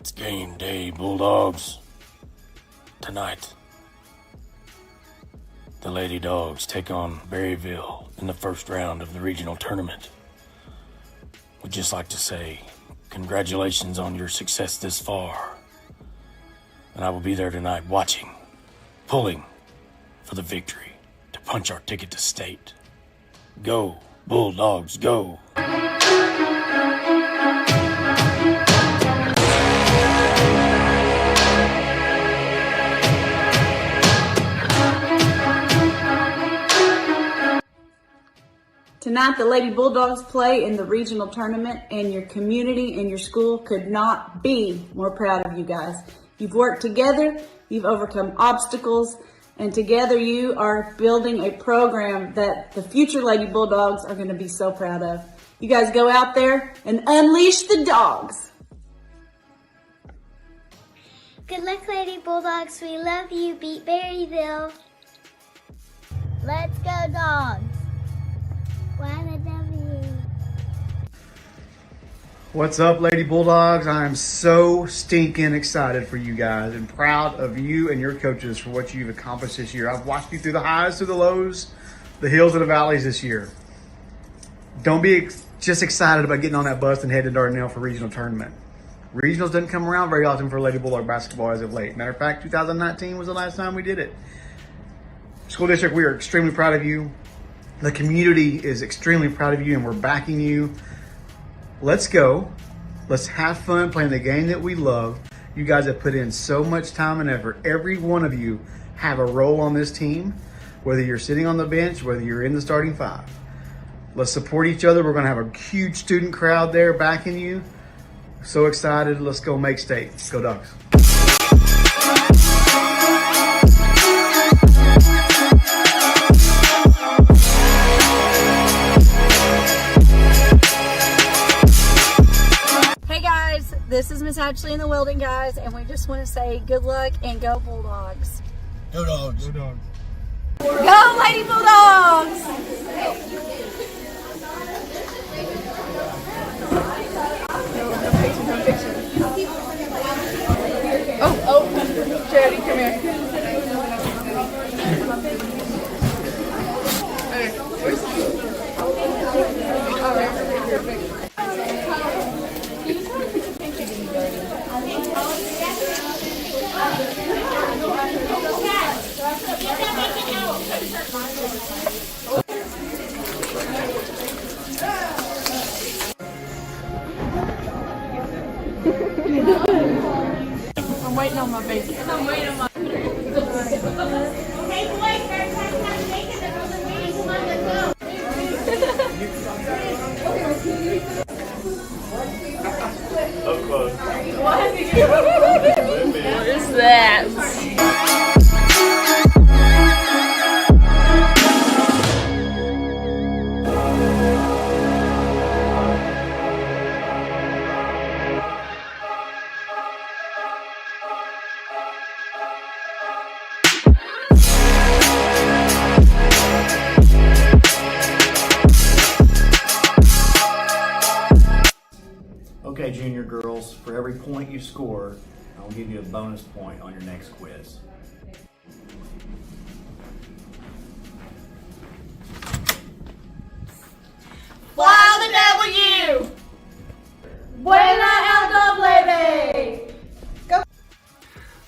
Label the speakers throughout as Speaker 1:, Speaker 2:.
Speaker 1: It's game day, Bulldogs. Tonight, the Lady Dogs take on Berryville in the first round of the regional tournament. We'd just like to say congratulations on your success this far. And I will be there tonight watching, pulling for the victory to punch our ticket to state. Go, Bulldogs, go!
Speaker 2: Tonight, the Lady Bulldogs play in the regional tournament, and your community and your school could not be more proud of you guys. You've worked together, you've overcome obstacles, and together you are building a program that the future Lady Bulldogs are going to be so proud of. You guys go out there and unleash the dogs.
Speaker 3: Good luck, Lady Bulldogs. We love you. Beat Berryville. Let's go, dogs.
Speaker 4: What's up, Lady Bulldogs? I am so stinking excited for you guys and proud of you and your coaches for what you've accomplished this year. I've watched you through the highs, through the lows, the hills and the valleys this year. Don't be just excited about getting on that bus and heading to Dardanelle for regional tournament. Regionals doesn't come around very often for Lady Bulldog basketball as of late. Matter of fact, 2019 was the last time we did it. School district, we are extremely proud of you. The community is extremely proud of you, and we're backing you. Let's go. Let's have fun playing the game that we love. You guys have put in so much time and effort. Every one of you have a role on this team, whether you're sitting on the bench, whether you're in the starting five. Let's support each other. We're going to have a huge student crowd there backing you. So excited. Let's go make state. Let's go, Dogs.
Speaker 2: This is Miss Ashley and the Waldron guys, and we just want to say good luck and go Bulldogs.
Speaker 1: Go, Dogs.
Speaker 4: Go, Dogs.
Speaker 2: Go, Lady Bulldogs! Oh, Charity, come here. I'm waiting on my baby. I'm waiting on my Okay, boys, first time making the other meeting. Come on, let's go.
Speaker 1: Up close.
Speaker 2: What is that?
Speaker 5: Okay, junior girls, for every point you score, I'll give you a bonus point on your next quiz.
Speaker 2: Fly the W! Buena el doble! Go!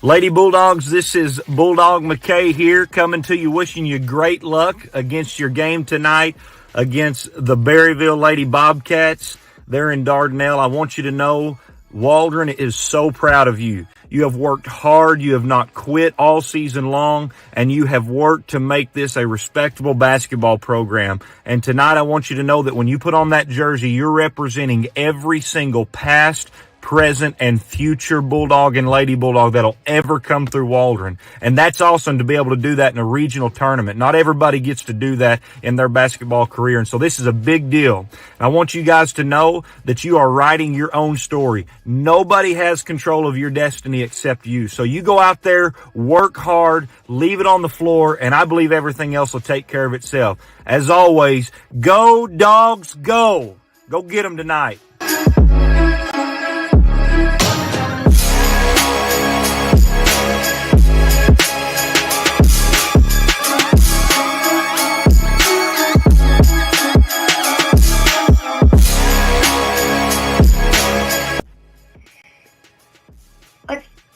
Speaker 6: Lady Bulldogs, this is Bulldog McKay here, coming to you, wishing you great luck against your game tonight against the Berryville Lady Bobcats. They're in Dardanelle. I want you to know Waldron is so proud of you. You have worked hard. You have not quit all season long, and you have worked to make this a respectable basketball program. And tonight I want you to know that when you put on that jersey, you're representing every single past, present, and future Bulldog and Lady Bulldog that'll ever come through Waldron. And that's awesome to be able to do that in a regional tournament. Not everybody gets to do that in their basketball career. And so this is a big deal. And I want you guys to know that you are writing your own story. Nobody has control of your destiny except you. So you go out there, work hard, leave it on the floor, and I believe everything else will take care of itself. As always, go Dogs, go! Go get them tonight.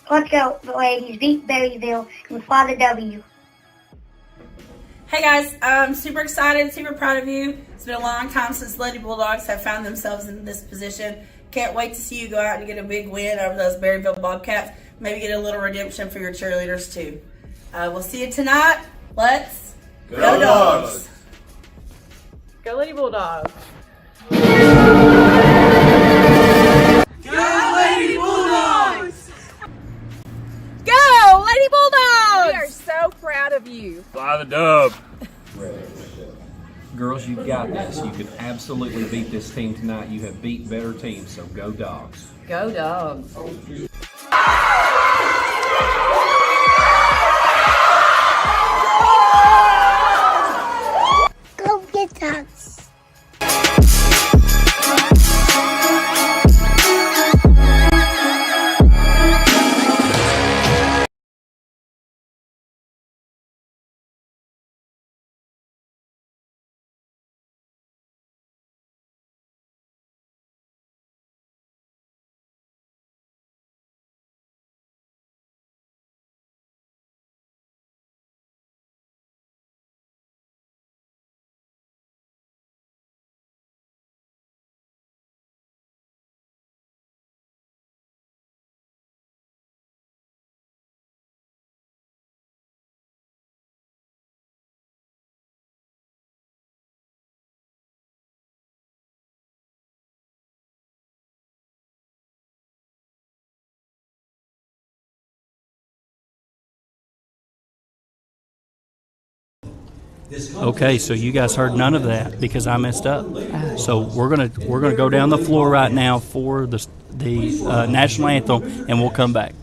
Speaker 7: Let's go, ladies. Beat Berryville with Father W.
Speaker 8: Hey guys, I'm super excited, super proud of you. It's been a long time since Lady Bulldogs have found themselves in this position. Can't wait to see you go out and get a big win over those Berryville Bobcats. Maybe get a little redemption for your cheerleaders too. We'll see you tonight. Let's go Dogs!
Speaker 2: Go Lady Bulldogs.
Speaker 8: Go Lady Bulldogs!
Speaker 2: Go Lady Bulldogs!
Speaker 9: We are so proud of you.
Speaker 6: Fly the dub.
Speaker 10: Girls, you've got this. You can absolutely beat this team tonight. You have beat better teams, so go Dogs.
Speaker 9: Go Dogs.
Speaker 3: Go get Dogs.
Speaker 11: Okay, so you guys heard none of that because I messed up. So we're gonna go down the floor right now for the national anthem, and we'll come back.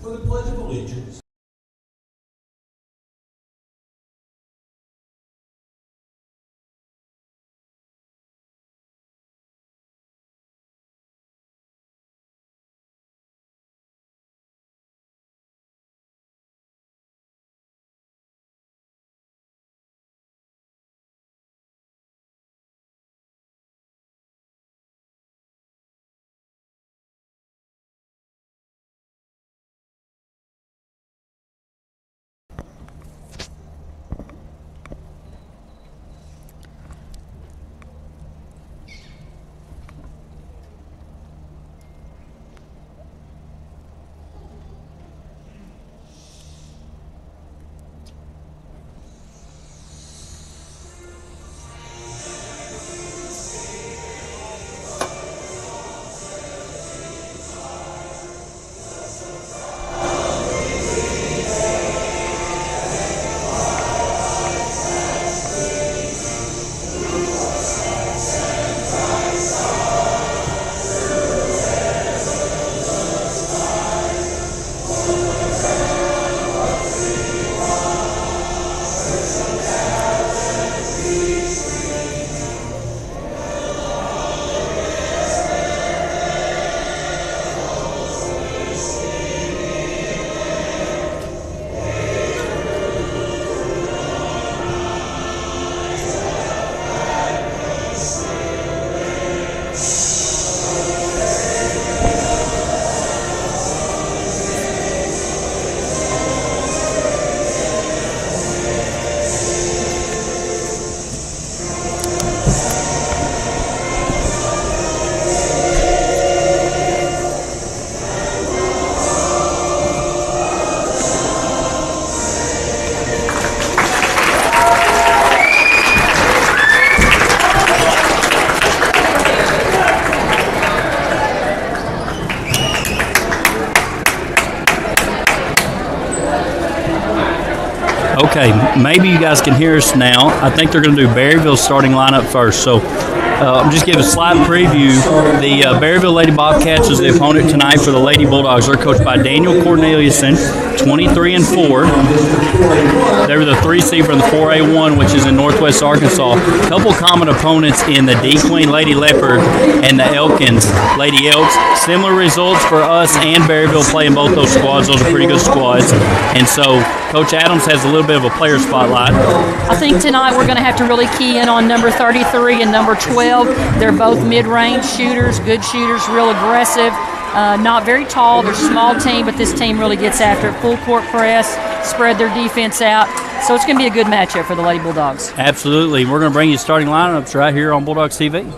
Speaker 11: Okay, maybe you guys can hear us now. I think they're going to do Berryville's starting lineup first. So I'm just give a slight preview. The Berryville Lady Bobcats is the opponent tonight for the Lady Bulldogs. They're coached by Daniel Corneliuson, 23-4. They were the 3 seed from the 4A1, which is in Northwest Arkansas. A couple common opponents in the D Queen Lady Leopard and the Elkins Lady Elks. Similar results for us and Berryville playing both those squads. Those are pretty good squads. And so Coach Adams has a little bit of a player spotlight.
Speaker 9: I think tonight we're going to have to really key in on number 33 and number 12. They're both mid-range shooters, good shooters, real aggressive. Not very tall. They're a small team, but this team really gets after it. Full court press, spread their defense out. So it's going to be a good matchup for the Lady Bulldogs.
Speaker 11: Absolutely. We're going to bring you starting lineups right here on Bulldogs TV.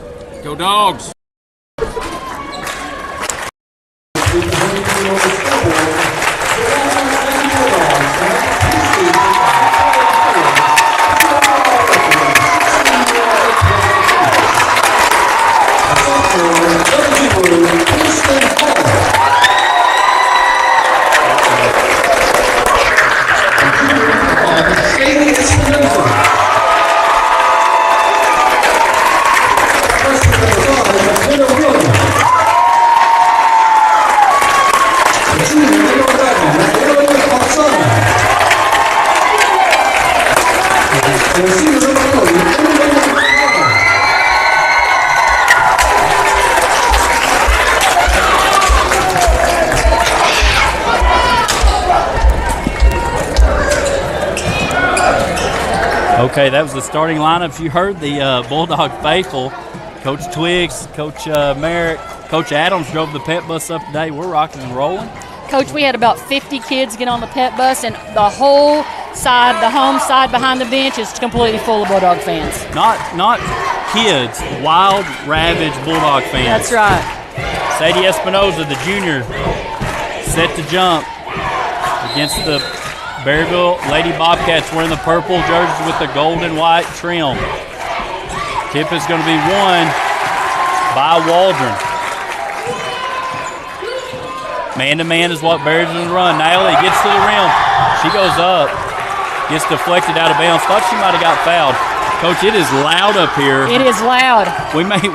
Speaker 1: Go Dogs!
Speaker 11: Okay, that was the starting lineups. You heard the Bulldog faithful. Coach Twiggs, Coach Merrick, Coach Adams drove the pet bus up today. We're rocking and rolling.
Speaker 9: Coach, we had about 50 kids get on the pet bus, and the whole side, the home side behind the bench is completely full of Bulldog fans.
Speaker 11: Not kids, wild, ravaged Bulldog fans.
Speaker 9: That's right.
Speaker 11: Sadie Espinoza, the junior, set to jump against the Berryville Lady Bobcats wearing the purple jerseys with the gold and white trim. Tip is going to be won by Waldron. Man-to-man is what Berryville's going to run. Naomi gets to the rim. She goes up. Gets deflected out of bounds. Thought she might have got fouled. Coach, it is loud up here.
Speaker 9: It is loud.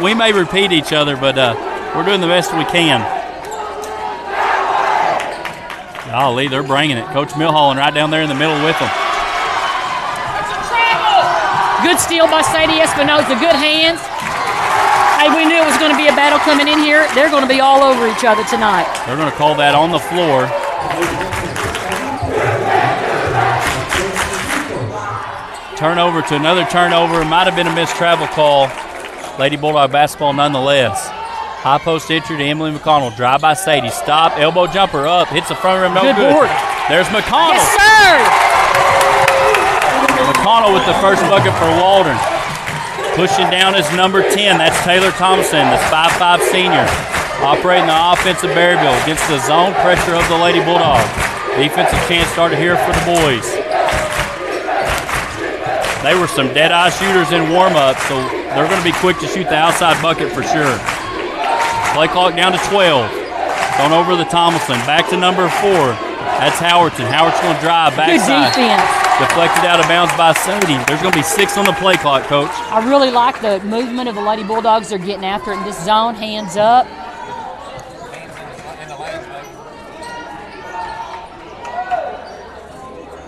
Speaker 11: We may repeat each other, but we're doing the best we can. Golly, they're bringing it. Coach Milholland right down there in the middle with them.
Speaker 9: Good steal by Sadie Espinoza. Good hands. Hey, we knew it was going to be a battle coming in here. They're going to be all over each other tonight.
Speaker 11: They're going to call that on the floor. Turnover to another turnover. It might have been a missed travel call. Lady Bulldog basketball nonetheless. High post entry to Emily McConnell. Drive by Sadie. Stop. Elbow jumper up. Hits the front rim. No good.
Speaker 9: Board.
Speaker 11: There's McConnell.
Speaker 9: Yes, sir.
Speaker 11: McConnell with the first bucket for Waldron. Pushing down is number 10. That's Taylor Thompson, the 5'5 senior. Operating the offensive Berryville against the zone pressure of the Lady Bulldogs. Defensive chance started here for the boys. They were some dead-eye shooters in warm-up, so they're going to be quick to shoot the outside bucket for sure. Play clock down to 12. Going over to Thomason. Back to number 4. That's Howardson. Howard's going to drive backside.
Speaker 9: Good defense.
Speaker 11: Deflected out of bounds by Sadie. There's going to be 6 on the play clock, Coach.
Speaker 9: I really like the movement of the Lady Bulldogs. They're getting after it in this zone. Hands up.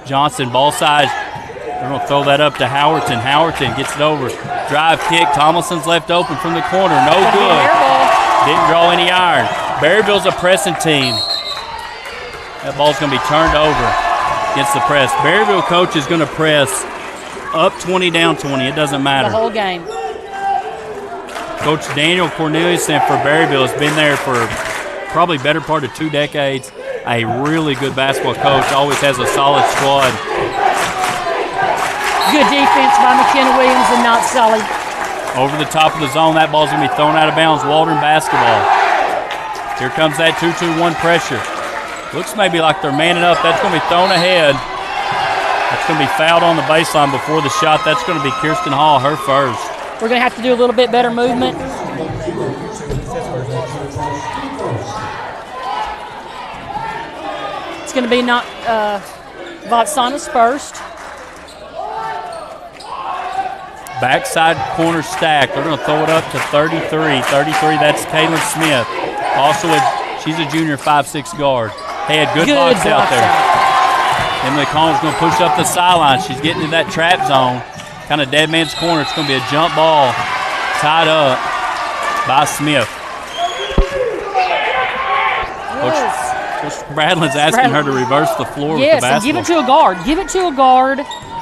Speaker 11: Johnson, ball side. They're going to throw that up to Howardson. Howardson gets it over. Drive kick. Tomlinson's left open from the corner. No good. Didn't draw any iron. Berryville's a pressing team. That ball's going to be turned over against the press. Berryville coach is going to press up 20, down 20. It doesn't matter.
Speaker 9: The whole game.
Speaker 11: Coach Daniel Corneliuson for Berryville has been there for probably better part of 2 decades. A really good basketball coach. Always has a solid squad.
Speaker 9: Good defense by McKenna Williams and not Sully.
Speaker 11: Over the top of the zone. That ball's going to be thrown out of bounds. Waldron basketball. Here comes that 2-2-1 pressure. Looks maybe like they're manning up. That's going to be thrown ahead. That's going to be fouled on the baseline before the shot. That's going to be Kirsten Hall, her first.
Speaker 9: We're going to have to do a little bit better movement. It's going to be not Vatsana's first.
Speaker 11: Backside corner stack. They're going to throw it up to 33. 33, that's Kaylin Smith. Also, she's a junior 5'6 guard. They had good blocks out there. Emily Collins going to push up the sideline. She's getting to that trap zone. Kind of dead man's corner. It's going to be a jump ball tied up by Smith. Coach Bradlin's asking her to reverse the floor with the basketball.
Speaker 9: Yes, and give it to a guard. Give it to a guard.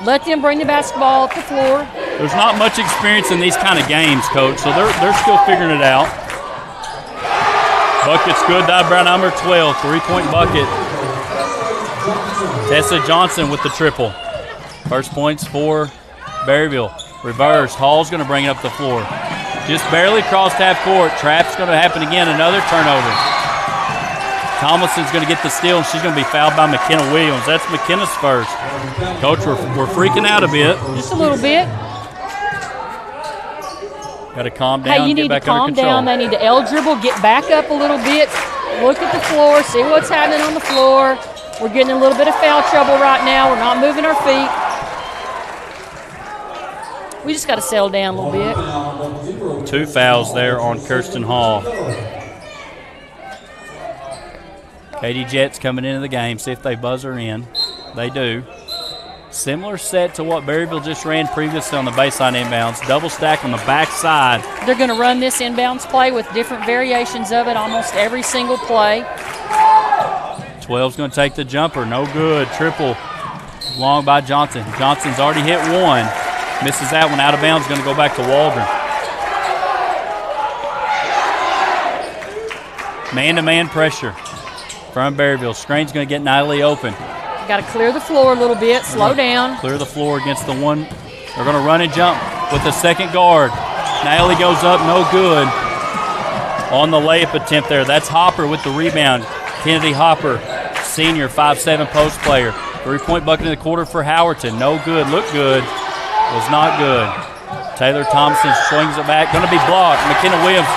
Speaker 9: Let them bring the basketball up the floor.
Speaker 11: There's not much experience in these kind of games, Coach, so they're still figuring it out. Bucket's good by number 12. 3-point bucket. Tessa Johnson with the triple. First points for Berryville. Reverse. Hall's going to bring it up the floor. Just barely crossed half court. Trap's going to happen again. Another turnover. Tomlinson's going to get the steal, and she's going to be fouled by McKenna Williams. That's McKenna's first. Coach, we're freaking out a bit.
Speaker 9: Just a little bit.
Speaker 11: Got to calm down.
Speaker 9: Hey, you need to calm down. They need to L-dribble, get back up a little bit, look at the floor, see what's happening on the floor. We're getting a little bit of foul trouble right now. We're not moving our feet. We just got to settle down a little bit.
Speaker 11: 2 fouls there on Kirsten Hall. Katie Jets coming into the game. See if they buzz her in. They do. Similar set to what Berryville just ran previously on the baseline inbounds. Double stack on the backside.
Speaker 9: They're going to run this inbounds play with different variations of it almost every single play.
Speaker 11: 12's going to take the jumper. No good. Triple. Long by Johnson. Johnson's already hit one. Misses that one out of bounds. Going to go back to Waldron. Man-to-man pressure from Berryville. Screen's going to get Natalie open.
Speaker 9: Got to clear the floor a little bit. Slow down.
Speaker 11: Clear the floor against the one. They're going to run and jump with the second guard. Natalie goes up. No good. On the layup attempt there. That's Hopper with the rebound. Kennedy Hopper, senior, 5'7" post player. 3-point bucket in the quarter for Howerton. No good. Looked good. Was not good. Taylor Thompson swings it back. Going to be blocked. McKenna Williams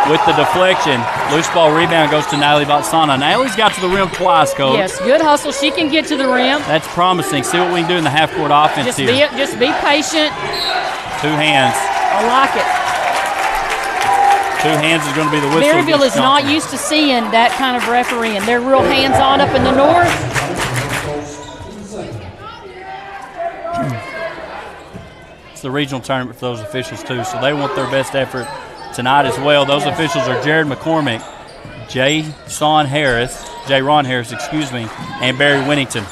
Speaker 11: with the deflection. Loose ball rebound goes to Natalie Batsana. Natalie's got to the rim twice, Coach.
Speaker 9: Yes, good hustle. She can get to the rim.
Speaker 11: That's promising. See what we can do in the half-court offense here.
Speaker 9: Just be patient.
Speaker 11: 2 hands.
Speaker 9: I like it.
Speaker 11: 2 hands is going to be the whistle.
Speaker 9: Berryville is not used to seeing that kind of refereeing. They're real hands-on up in the north.
Speaker 11: It's the regional tournament for those officials, too, so they want their best effort tonight as well. Those officials are Jared McCormick, Ron Harris, and Barry Winnington.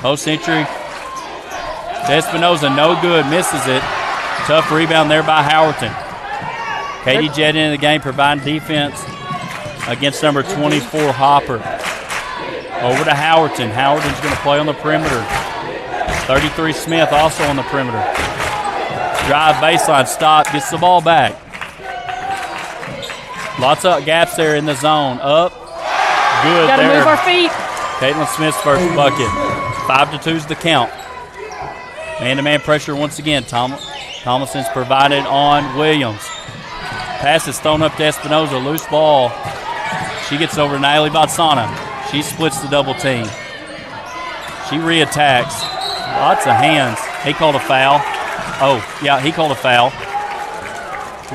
Speaker 11: Post entry to Espinoza, no good, misses it. Tough rebound there by Howerton. Katie Jett into the game, providing defense against number 24, Hopper. Over to Howerton. Howerton's going to play on the perimeter. 33 Smith also on the perimeter. Drive baseline, stop, gets the ball back. Lots of gaps there in the zone. Up, good.
Speaker 9: Got to move our feet.
Speaker 11: Caitlin Smith's first bucket. 5-2 is the count. Man-to-man pressure once again. Tomlinson's provided on Williams. Pass is thrown up to Espinoza. Loose ball. She gets over to Natalie Batsana. She splits the double team. She reattacks. Lots of hands. He called a foul. Oh, yeah, he called a foul.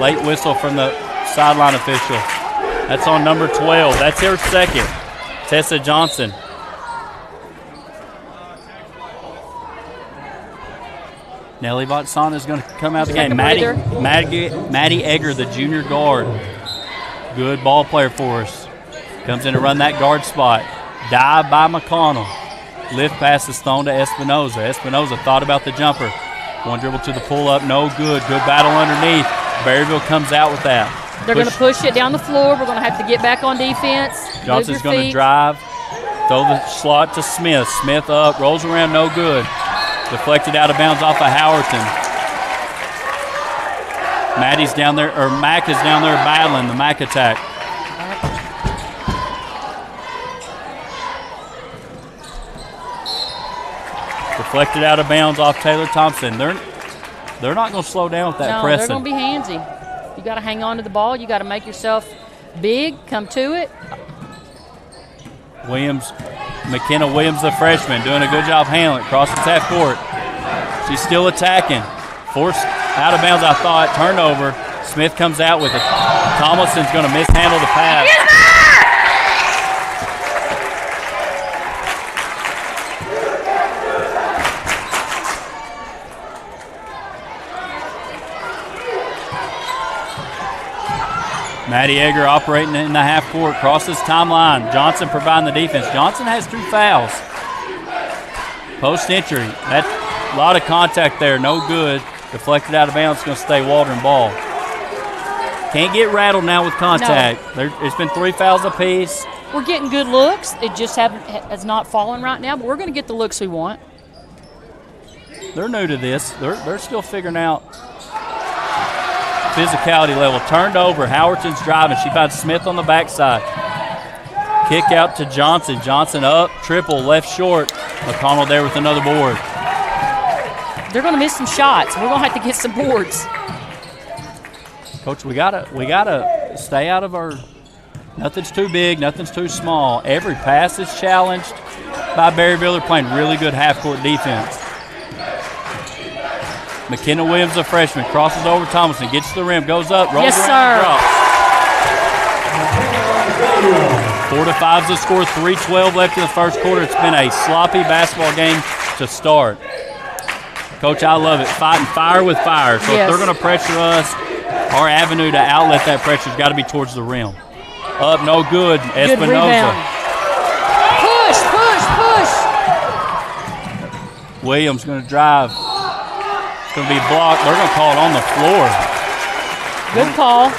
Speaker 11: Late whistle from the sideline official. That's on number 12. That's her second. Tessa Johnson. Nellie Batsana is going to come out of the game. Maddie Egger, the junior guard. Good ball player for us. Comes in to run that guard spot. Dive by McConnell. Lift pass is thrown to Espinoza. Espinoza thought about the jumper. One dribble to the pull-up, no good. Good battle underneath. Berryville comes out with that.
Speaker 9: They're going to push it down the floor. We're going to have to get back on defense.
Speaker 11: Johnson's going to drive. Throw the slot to Smith. Smith up, rolls around, no good. Deflected out of bounds off of Howerton. Mac is down there battling the Mac attack. Deflected out of bounds off Taylor Thompson. They're not going to slow down with that pressing.
Speaker 9: No, they're going to be handsy. You got to hang on to the ball. You got to make yourself big, come to it.
Speaker 11: McKenna Williams, the freshman, doing a good job handling it. Crosses half court. She's still attacking. Forced out of bounds, I thought. Turnover. Smith comes out with it. Tomlinson's going to mishandle the pass. Maddie Egger operating in the half court, crosses timeline. Johnson providing the defense. Johnson has 2 fouls. Post entry. That's a lot of contact there. No good. Deflected out of bounds. Going to stay Waldron ball. Can't get rattled now with contact. It's been 3 fouls apiece.
Speaker 9: We're getting good looks. It just has not fallen right now, but we're going to get the looks we want.
Speaker 11: They're new to this. They're still figuring out physicality level. Turned over. Howerton's driving. She finds Smith on the backside. Kick out to Johnson. Johnson up. Triple. Left short. McConnell there with another board.
Speaker 9: They're going to miss some shots. We're going to have to get some boards.
Speaker 11: Coach, we gotta stay out of our. Nothing's too big. Nothing's too small. Every pass is challenged by Berryville. They're playing really good half-court defense. McKenna Williams, a freshman, crosses over Thomason, gets to the rim, goes up, rolls around, drops. 4-5 is the score. 3:12 left in the first quarter. It's been a sloppy basketball game to start. Coach, I love it. Fighting fire with fire. So if they're going to pressure us, our avenue to outlet that pressure has got to be towards the rim. Up, no good. Espinoza.
Speaker 9: Push.
Speaker 11: Williams going to drive. It's going to be blocked. They're going to call it on the floor.
Speaker 9: Good call.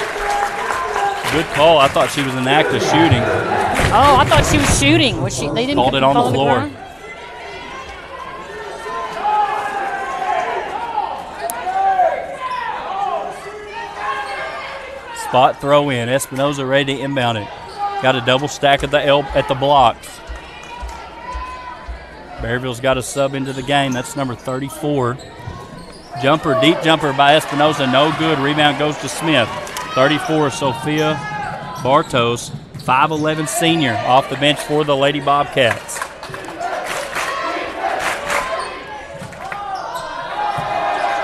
Speaker 11: Good call. I thought she was in the act of shooting.
Speaker 9: Oh, I thought she was shooting. Was she? They didn't
Speaker 11: called it on the floor.
Speaker 9: Ground?
Speaker 11: Spot throw in. Espinoza ready to inbound it. Got a double stack at the blocks. Berryville's got a sub into the game. That's number 34. Jumper, deep jumper by Espinoza. No good. Rebound goes to Smith. 34, Sophia Bartos. 5'11 senior off the bench for the Lady Bobcats.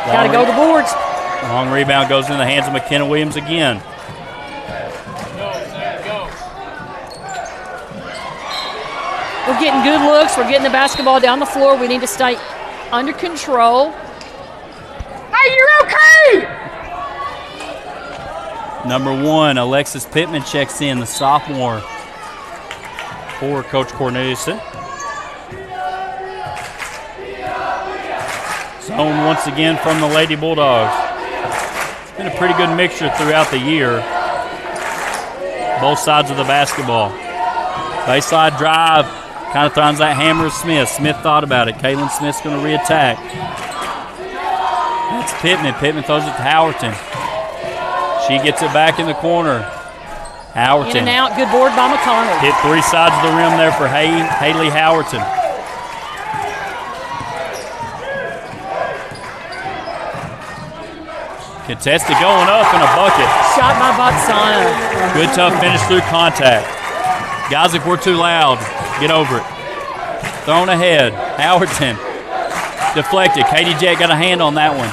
Speaker 9: Got to go to the boards.
Speaker 11: Long rebound goes in the hands of McKenna Williams again.
Speaker 9: We're getting good looks. We're getting the basketball down the floor. We need to stay under control. Hey, you're okay!
Speaker 11: Number 1, Alexis Pittman checks in, the sophomore for Coach Corneliuson. Zone once again from the Lady Bulldogs. It's been a pretty good mixture throughout the year. Both sides of the basketball. Baseline drive. Kind of throws that hammer of Smith. Smith thought about it. Kaylin Smith's going to re-attack. That's Pittman. Pittman throws it to Howerton. She gets it back in the corner. Howerton.
Speaker 9: In and out. Good board by McConnell.
Speaker 11: Hit 3 sides of the rim there for Haley Howerton. Contested going up in a bucket.
Speaker 9: Shot by Botsana.
Speaker 11: Good tough finish through contact. Guys, if we're too loud, get over it. Thrown ahead. Howerton. Deflected. Katie Jett got a hand on that one.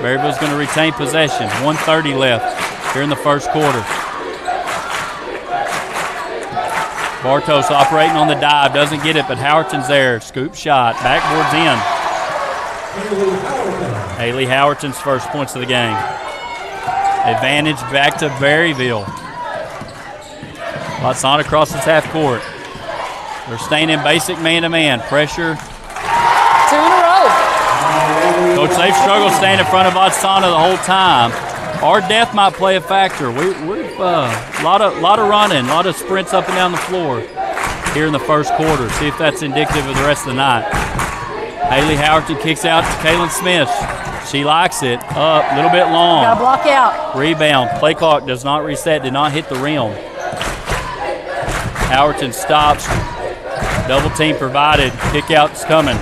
Speaker 11: Berryville's going to retain possession. 1:30 left here in the first quarter. Bartos operating on the dive. Doesn't get it, but Howerton's there. Scoop shot. Backboard's in. Haley Howerton's first points of the game. Advantage back to Berryville. Botsana crosses half court. They're staying in basic man-to-man. Pressure.
Speaker 9: 2 in a row.
Speaker 11: Coach, they've struggled staying in front of Botsana the whole time. Our depth might play a factor. We've a lot of running, a lot of sprints up and down the floor here in the first quarter. See if that's indicative of the rest of the night. Haley Howerton kicks out to Kaylin Smith. She likes it. Up, a little bit long.
Speaker 9: Got to block out.
Speaker 11: Rebound. Play clock does not reset, did not hit the rim. Howerton stops. Double team provided. Kick out's coming.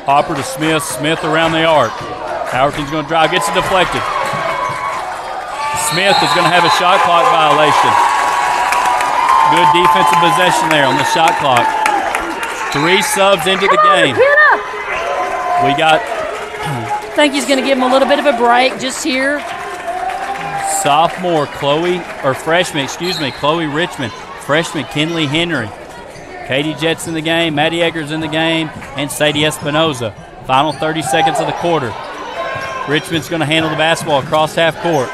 Speaker 11: Hopper to Smith. Smith around the arc. Howerton's going to drive. Gets it deflected. Smith is going to have a shot clock violation. Good defensive possession there on the shot clock. 3 subs into the game. We got...
Speaker 9: I think he's going to give him a little bit of a break just here.
Speaker 11: Freshman, Chloe Richmond. Freshman, Kinley Henry. Katie Jett's in the game. Maddie Eggers in the game. And Sadie Espinoza. Final 30 seconds of the quarter. Richmond's going to handle the basketball across half court.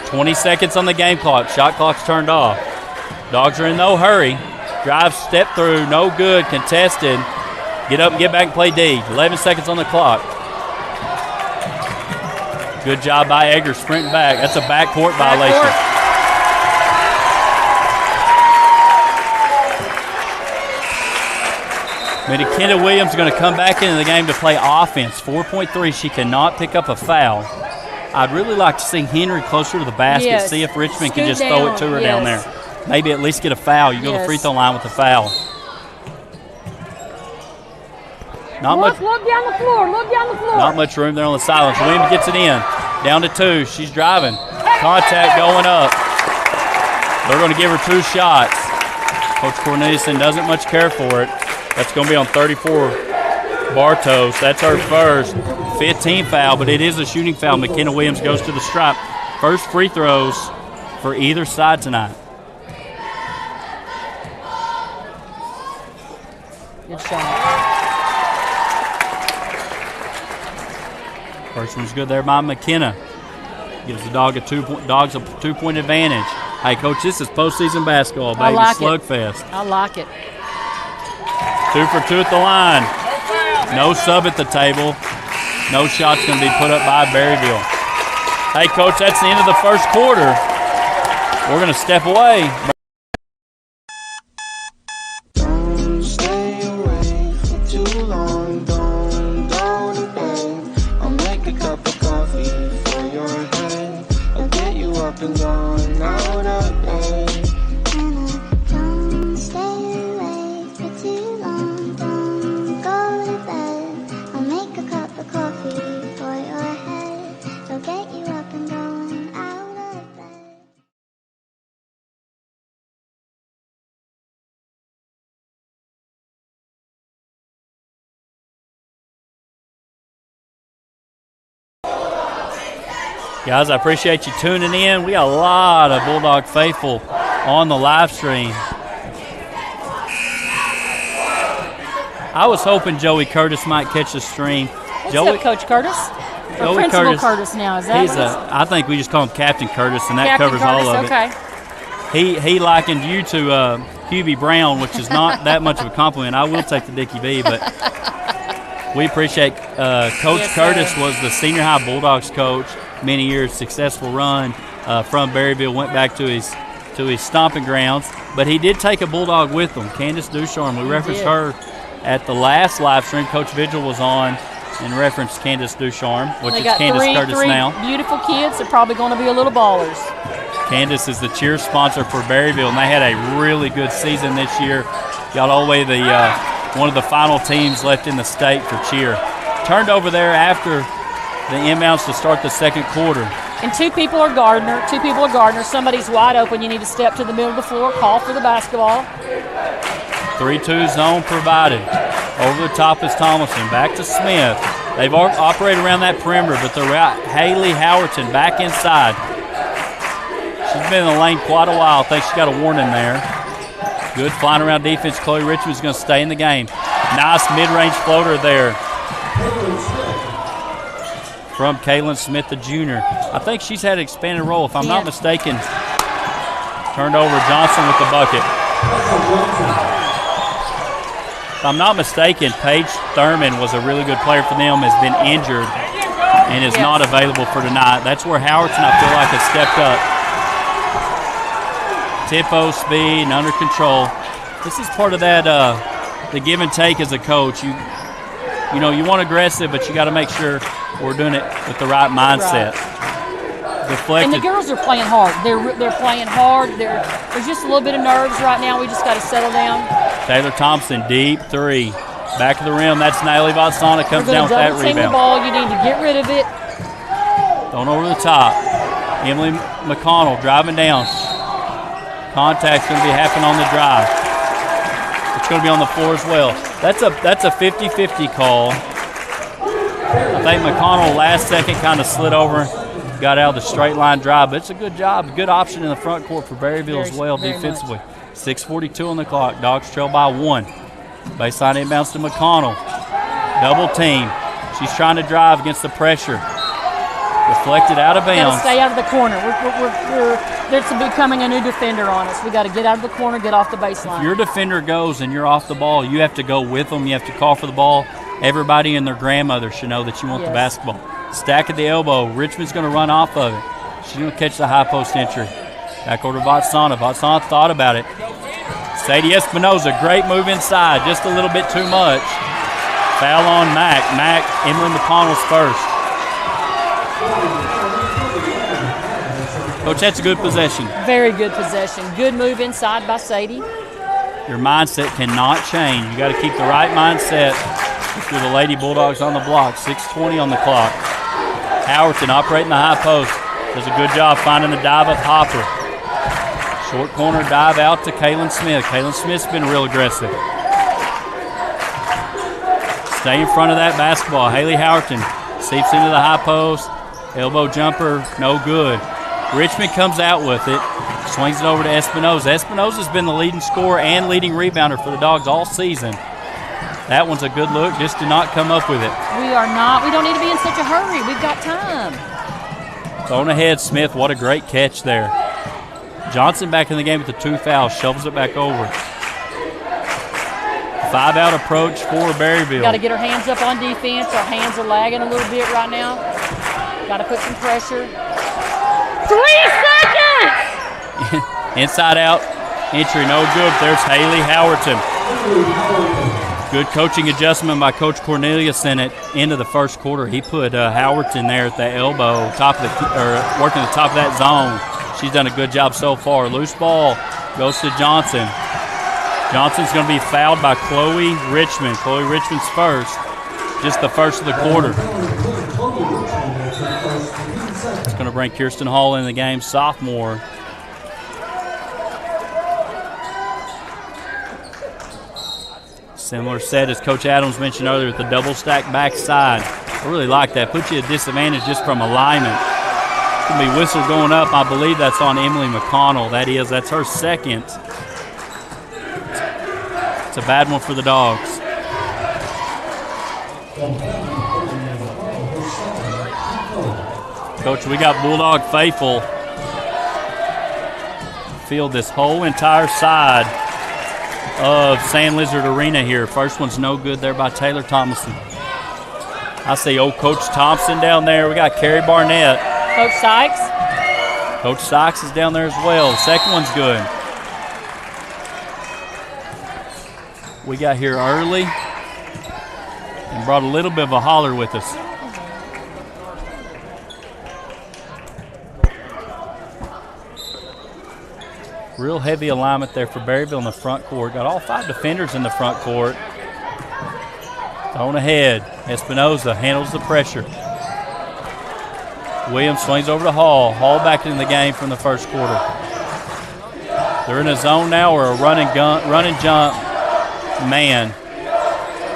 Speaker 11: 20 seconds on the game clock. Shot clock's turned off. Dogs are in no hurry. Drive, step through, no good, contested. Get up and get back and play D. 11 seconds on the clock. Good job by Egger, sprinting back. That's a backcourt violation. McKenna Williams is going to come back into the game to play offense. 4.3. She cannot pick up a foul. I'd really like to see Henry closer to the basket, see if Richmond can just throw it to her down there. Maybe at least get a foul. You go to the free throw line with a foul.
Speaker 9: Look down the floor. Look down the floor.
Speaker 11: Not much room there on the sideline. So Williams gets it in. Down to 2. She's driving. Contact going up. They're going to give her 2 shots. Coach Corneliuson doesn't much care for it. That's going to be on 34 Bartos. That's her first 15 foul, but it is a shooting foul. McKenna Williams goes to the stripe. First free throws for either side tonight.
Speaker 9: Good shot.
Speaker 11: First one's good there by McKenna. Gives the Dogs a 2-point advantage. Hey, Coach, this is postseason basketball, baby. Slugfest.
Speaker 9: I like it.
Speaker 11: 2 for 2 at the line. No sub at the table. No shots going to be put up by Berryville. Hey, Coach, that's the end of the first quarter. We're going to step away.
Speaker 12: Don't stay away for too long. Don't go to bed. I'll make a cup of coffee for your head. I'll get you up and going out of bed.
Speaker 3: Don't stay away for too long. Don't go to bed. I'll make a cup of coffee for your head. I'll get you up and going out of bed.
Speaker 11: Guys, I appreciate you tuning in. We got a lot of Bulldog faithful on the live stream. I was hoping Joey Curtis might catch the stream.
Speaker 9: What's up, Coach Curtis? Or Principal Curtis now, is that
Speaker 11: I think we just call him Captain Curtis, and that
Speaker 9: Captain
Speaker 11: covers
Speaker 9: Curtis,
Speaker 11: all of
Speaker 9: okay.
Speaker 11: it. He likened you to Hubie Brown, which is not that much of a compliment. I will take the Dickie B, but we appreciate Coach Curtis was the senior high Bulldogs coach, many years, successful run from Berryville, went back to his stomping grounds, but he did take a Bulldog with him, Candace Ducharme. We referenced her at the last live stream. Coach Vigil was on and referenced Candace Ducharme, which is Candace Curtis now.
Speaker 9: Beautiful kids. They're probably going to be a little ballers.
Speaker 11: Candace is the cheer sponsor for Berryville, and they had a really good season this year. Got all the way to one of the final teams left in the state for cheer. Turned over there after the inbounds to start the second quarter.
Speaker 9: And two people are Gardner. Somebody's wide open. You need to step to the middle of the floor, call for the basketball.
Speaker 11: 3-2 zone provided. Over the top is Thomason. Back to Smith. They've operated around that perimeter, but they're out. Haley Howerton back inside. She's been in the lane quite a while. I think she's got a warning there. Good flying around defense. Chloe Richmond's going to stay in the game. Nice mid-range floater there from Kaylin Smith, the junior. I think she's had an expanded role, if I'm not mistaken. Turned over Johnson with the bucket. If I'm not mistaken, Paige Thurman was a really good player for them, has been injured and is not available for tonight. That's where Howerton, I feel like, has stepped up. Tempo, speed, and under control. This is part of that, the give and take as a coach. You want aggressive, but you got to make sure we're doing it with the right mindset. Deflected.
Speaker 9: And the girls are playing hard. They're playing hard. There's just a little bit of nerves right now. We just got to settle down.
Speaker 11: Taylor Thompson, deep three. Back of the rim. That's Natalie Vatsana. Comes down with that rebound.
Speaker 9: The ball. You need to get rid of it.
Speaker 11: Thrown over the top. Emily McConnell driving down. Contact's going to be happening on the drive. It's going to be on the floor as well. That's a 50-50 call. I think McConnell last second kind of slid over, got out of the straight line drive, but it's a good job, good option in the front court for Berryville as well defensively. 6:42 on the clock. Dogs trail by 1. Baseline inbounds to McConnell. Double team. She's trying to drive against the pressure. Deflected out of bounds.
Speaker 9: Got to stay out of the corner. There's becoming a new defender on us. We got to get out of the corner, get off the baseline.
Speaker 11: If your defender goes and you're off the ball, you have to go with them. You have to call for the ball. Everybody and their grandmother should know that you want the basketball. Stack at the elbow. Richmond's going to run off of it. She's going to catch the high post entry. Back over to Vatsana. Vatsana thought about it. Sadie Espinoza, great move inside. Just a little bit too much. Foul on Mac. Mac, Emily McConnell's first. Coach, that's a good possession.
Speaker 9: Very good possession. Good move inside by Sadie.
Speaker 11: Your mindset cannot change. You got to keep the right mindset if you're the Lady Bulldogs on the block. 6:20 on the clock. Howerton operating the high post. Does a good job finding the dive of Hopper. Short corner dive out to Kaylin Smith. Kaylin Smith's been real aggressive. Stay in front of that basketball. Haley Howerton seeps into the high post. Elbow jumper, no good. Richmond comes out with it. Swings it over to Espinoza. Espinoza's been the leading scorer and leading rebounder for the Dogs all season. That one's a good look. Just did not come up with it.
Speaker 9: We don't need to be in such a hurry. We've got time.
Speaker 11: Thrown ahead, Smith. What a great catch there. Johnson back in the game with the 2 fouls. Shovels it back over. 5-out approach for Berryville.
Speaker 9: Got to get our hands up on defense. Our hands are lagging a little bit right now. Got to put some pressure. 3 seconds!
Speaker 11: Inside out entry, no good. There's Haley Howerton. Good coaching adjustment by Coach Cornelius in it into the first quarter. He put Howerton there at the elbow, working the top of that zone. She's done a good job so far. Loose ball goes to Johnson. Johnson's going to be fouled by Chloe Richmond. Chloe Richmond's first, just the first of the quarter. It's going to bring Kirsten Hall in the game, sophomore. Similar set as Coach Adams mentioned earlier with the double stack backside. I really like that. Puts you at disadvantage just from alignment. It's going to be whistle going up. I believe that's on Emily McConnell. That's her second. It's a bad one for the Dogs. Coach, we got Bulldog faithful. Field this whole entire side of Sand Lizard Arena here. First one's no good there by Taylor Thomason. I see old Coach Thompson down there. We got Carrie Barnett.
Speaker 9: Coach Sykes.
Speaker 11: Coach Sykes is down there as well. The second one's good. We got here early and brought a little bit of a holler with us. Real heavy alignment there for Berryville in the front court. Got all 5 defenders in the front court. Thrown ahead. Espinoza handles the pressure. Williams swings over to Hall. Hall back in the game from the first quarter. They're in a zone now or a run and jump. Man.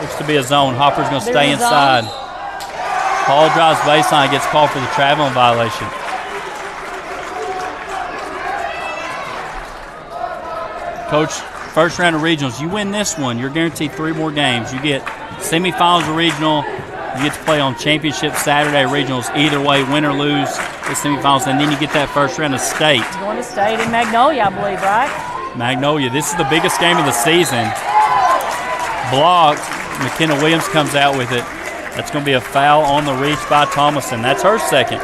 Speaker 11: Looks to be a zone. Hopper's going to stay inside. Hall drives baseline, gets called for the traveling violation. Coach, first round of regionals, you win this one, you're guaranteed 3 more games. You get semifinals of regional, you get to play on championship Saturday regionals. Either way, win or lose the semifinals, and then you get that first round of state.
Speaker 9: Going to state in Magnolia, I believe, right?
Speaker 11: Magnolia, this is the biggest game of the season. Blocked, McKenna Williams comes out with it. That's going to be a foul on the reach by Thomason. That's her second.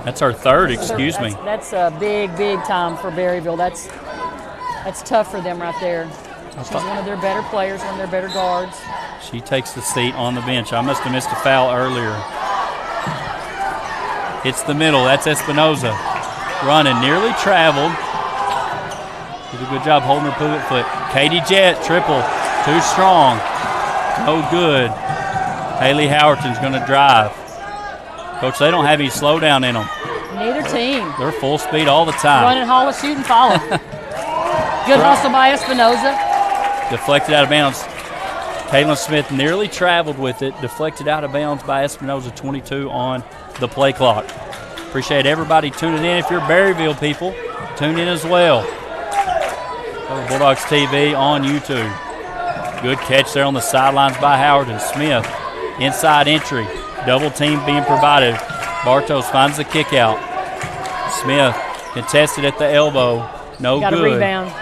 Speaker 11: That's her third, excuse me.
Speaker 9: That's a big time for Berryville. That's tough for them right there. She's one of their better players, one of their better guards.
Speaker 11: She takes the seat on the bench. I must have missed a foul earlier. Hits the middle. That's Espinoza. Running, nearly traveled. Did a good job holding her pivot foot. Katie Jett, triple. Too strong. No good. Haley Howerton's going to drive. Coach, they don't have any slowdown in them.
Speaker 9: Neither team.
Speaker 11: They're full speed all the time.
Speaker 9: Running, hauling, shooting, follow. Good hustle by Espinoza.
Speaker 11: Deflected out of bounds. Kaylin Smith nearly traveled with it. Deflected out of bounds by Espinoza, 22 on the play clock. Appreciate everybody tuning in. If you're Berryville people, tune in as well. Bulldogs TV on YouTube. Good catch there on the sidelines by Howard and Smith. Inside entry. Double team being provided. Bartos finds the kick out. Smith contested at the elbow. No good.
Speaker 9: Got a rebound.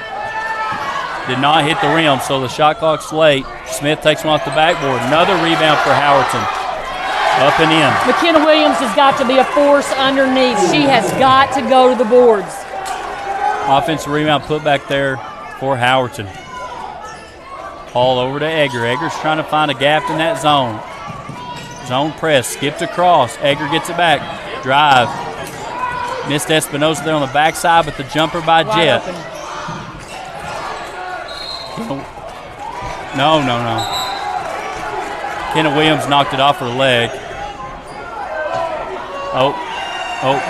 Speaker 11: Did not hit the rim, so the shot clock's late. Smith takes one off the backboard. Another rebound for Howerton. Up and in.
Speaker 9: McKenna Williams has got to be a force underneath. She has got to go to the boards.
Speaker 11: Offensive rebound put back there for Howerton. Ball over to Egger. Egger's trying to find a gap in that zone. Zone press, skipped across. Egger gets it back. Drive. Missed Espinosa there on the backside, but the jumper by Jet. No. Kenna Williams knocked it off her leg. Oh.
Speaker 9: Whoa.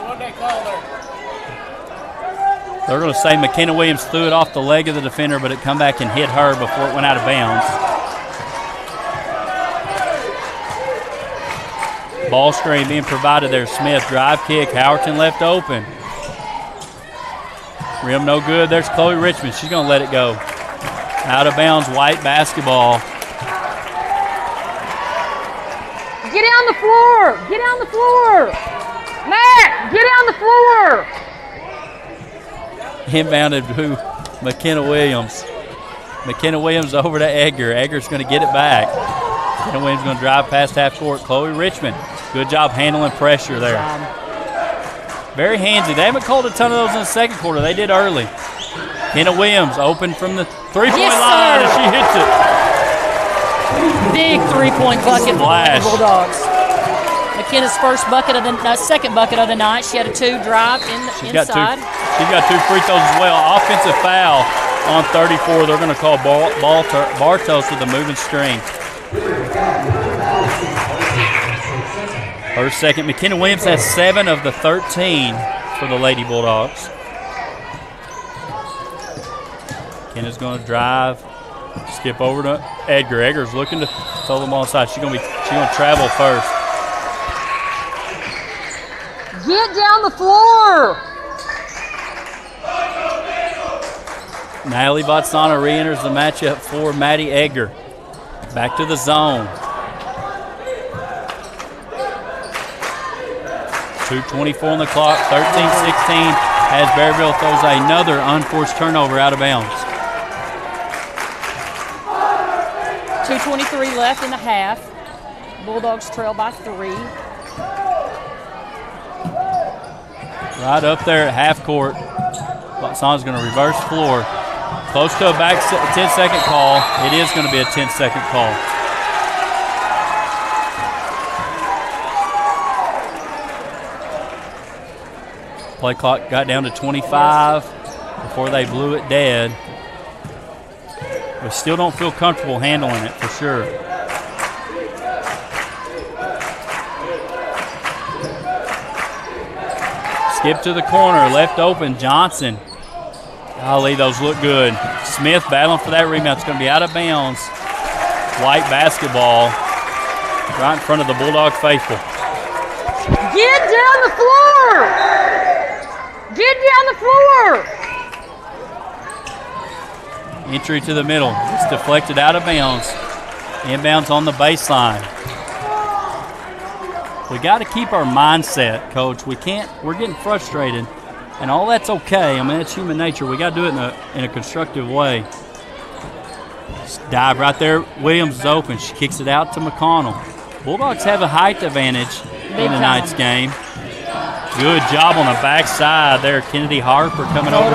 Speaker 1: What they call her?
Speaker 11: They're going to say McKenna Williams threw it off the leg of the defender, but it come back and hit her before it went out of bounds. Ball screen being provided there. Smith, drive kick. Howerton left open. Rim no good. There's Chloe Richmond. She's going to let it go. Out of bounds, White basketball.
Speaker 9: Get on the floor. Get on the floor. Matt, get on the floor.
Speaker 11: Inbounded to McKenna Williams. McKenna Williams over to Egger. Egger's going to get it back. McKenna Williams going to drive past half court. Chloe Richmond. Good job handling pressure there. Very handsy. They haven't called a ton of those in the second quarter. They did early. Kenna Williams open from the three-point line, and she hits it.
Speaker 9: Big three-point bucket for the Bulldogs. McKenna's second bucket of the night. She had a 2 drive inside.
Speaker 11: She's got 2 free throws as well. Offensive foul on 34. They're going to call Bartos with a moving string. Her second. McKenna Williams has 7 of the 13 for the Lady Bulldogs. McKenna's going to drive, skip over to Edgar. Edgar's looking to throw them on the side. She's going to travel first.
Speaker 9: Get down the floor.
Speaker 11: Natalie Botsana re-enters the matchup for Maddie Edgar. Back to the zone. 2:24 on the clock, 13-16 as Berryville throws another unforced turnover out of bounds.
Speaker 9: 2:23 left in the half. Bulldogs trail by 3.
Speaker 11: Right up there at half court. Botsana's going to reverse floor. Close to a back 10-second call. It is going to be a 10-second call. Play clock got down to 25 before they blew it dead. We still don't feel comfortable handling it for sure. Skip to the corner, left open, Johnson. Golly, those look good. Smith battling for that rebound. It's going to be out of bounds. White basketball right in front of the Bulldog faithful.
Speaker 9: Get down the floor! Get down the floor!
Speaker 11: Entry to the middle. It's deflected out of bounds. Inbounds on the baseline. We got to keep our mindset, Coach. We're getting frustrated, and all that's okay. I mean, it's human nature. We got to do it in a constructive way. Just dive right there. Williams is open. She kicks it out to McConnell. Bulldogs have a height advantage in tonight's game. Good job on the backside there. Kennedy Harper coming over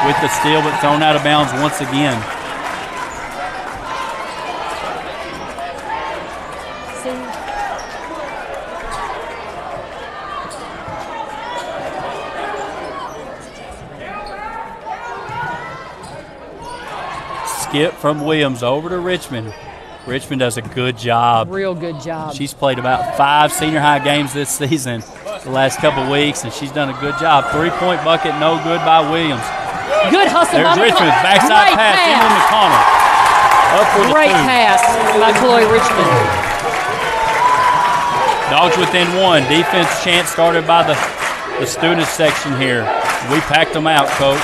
Speaker 11: with the steal, but thrown out of bounds once again. Skip from Williams over to Richmond. Richmond does a good job.
Speaker 9: Real good job.
Speaker 11: She's played about 5 senior high games this season, the last couple of weeks, and she's done a good job. 3-point bucket, no good by Williams.
Speaker 9: Good hustle by
Speaker 11: There's Richmond, backside pass, into McConnell. Up for the 2.
Speaker 9: Great pass by Chloe Richmond.
Speaker 11: Dogs within 1. Defense chance started by the student section here. We packed them out, Coach.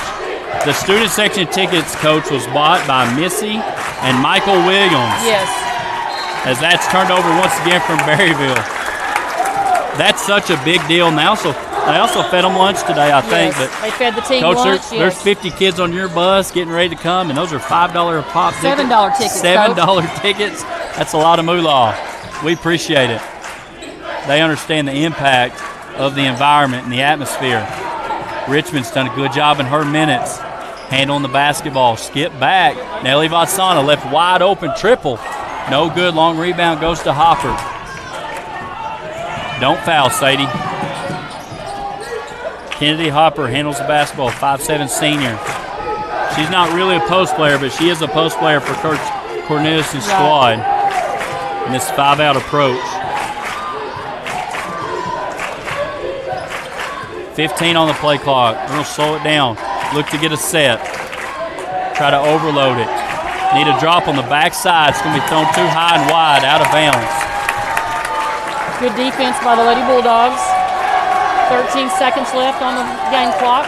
Speaker 11: The student section tickets, Coach, was bought by Missy and Michael Williams.
Speaker 9: Yes.
Speaker 11: As that's turned over once again from Berryville. That's such a big deal. And they also They also fed them lunch today, I think.
Speaker 9: Yes,
Speaker 11: But
Speaker 9: they fed the team
Speaker 11: Coach,
Speaker 9: lunch.
Speaker 11: there's 50 kids on your bus getting ready to come, and those are $5 a pop tickets.
Speaker 9: $7 tickets,
Speaker 11: $7 tickets. That's a lot of moolah. We appreciate it. They understand the impact of the environment and the atmosphere. Richmond's done a good job in her minutes. Handling the basketball. Skip back. Nelly Vatsana left wide open. Triple. No good. Long rebound goes to Hopper. Don't foul, Sadie. Kennedy Hopper handles the basketball. 5'7" senior. She's not really a post player, but she is a post player for Coach Cornelius' squad. In this 5-out approach. 15 on the play clock. We're going to slow it down. Look to get a set. Try to overload it. Need a drop on the backside. It's going to be thrown too high and wide, out of bounds.
Speaker 9: Good defense by the Lady Bulldogs. 13 seconds left on the game clock.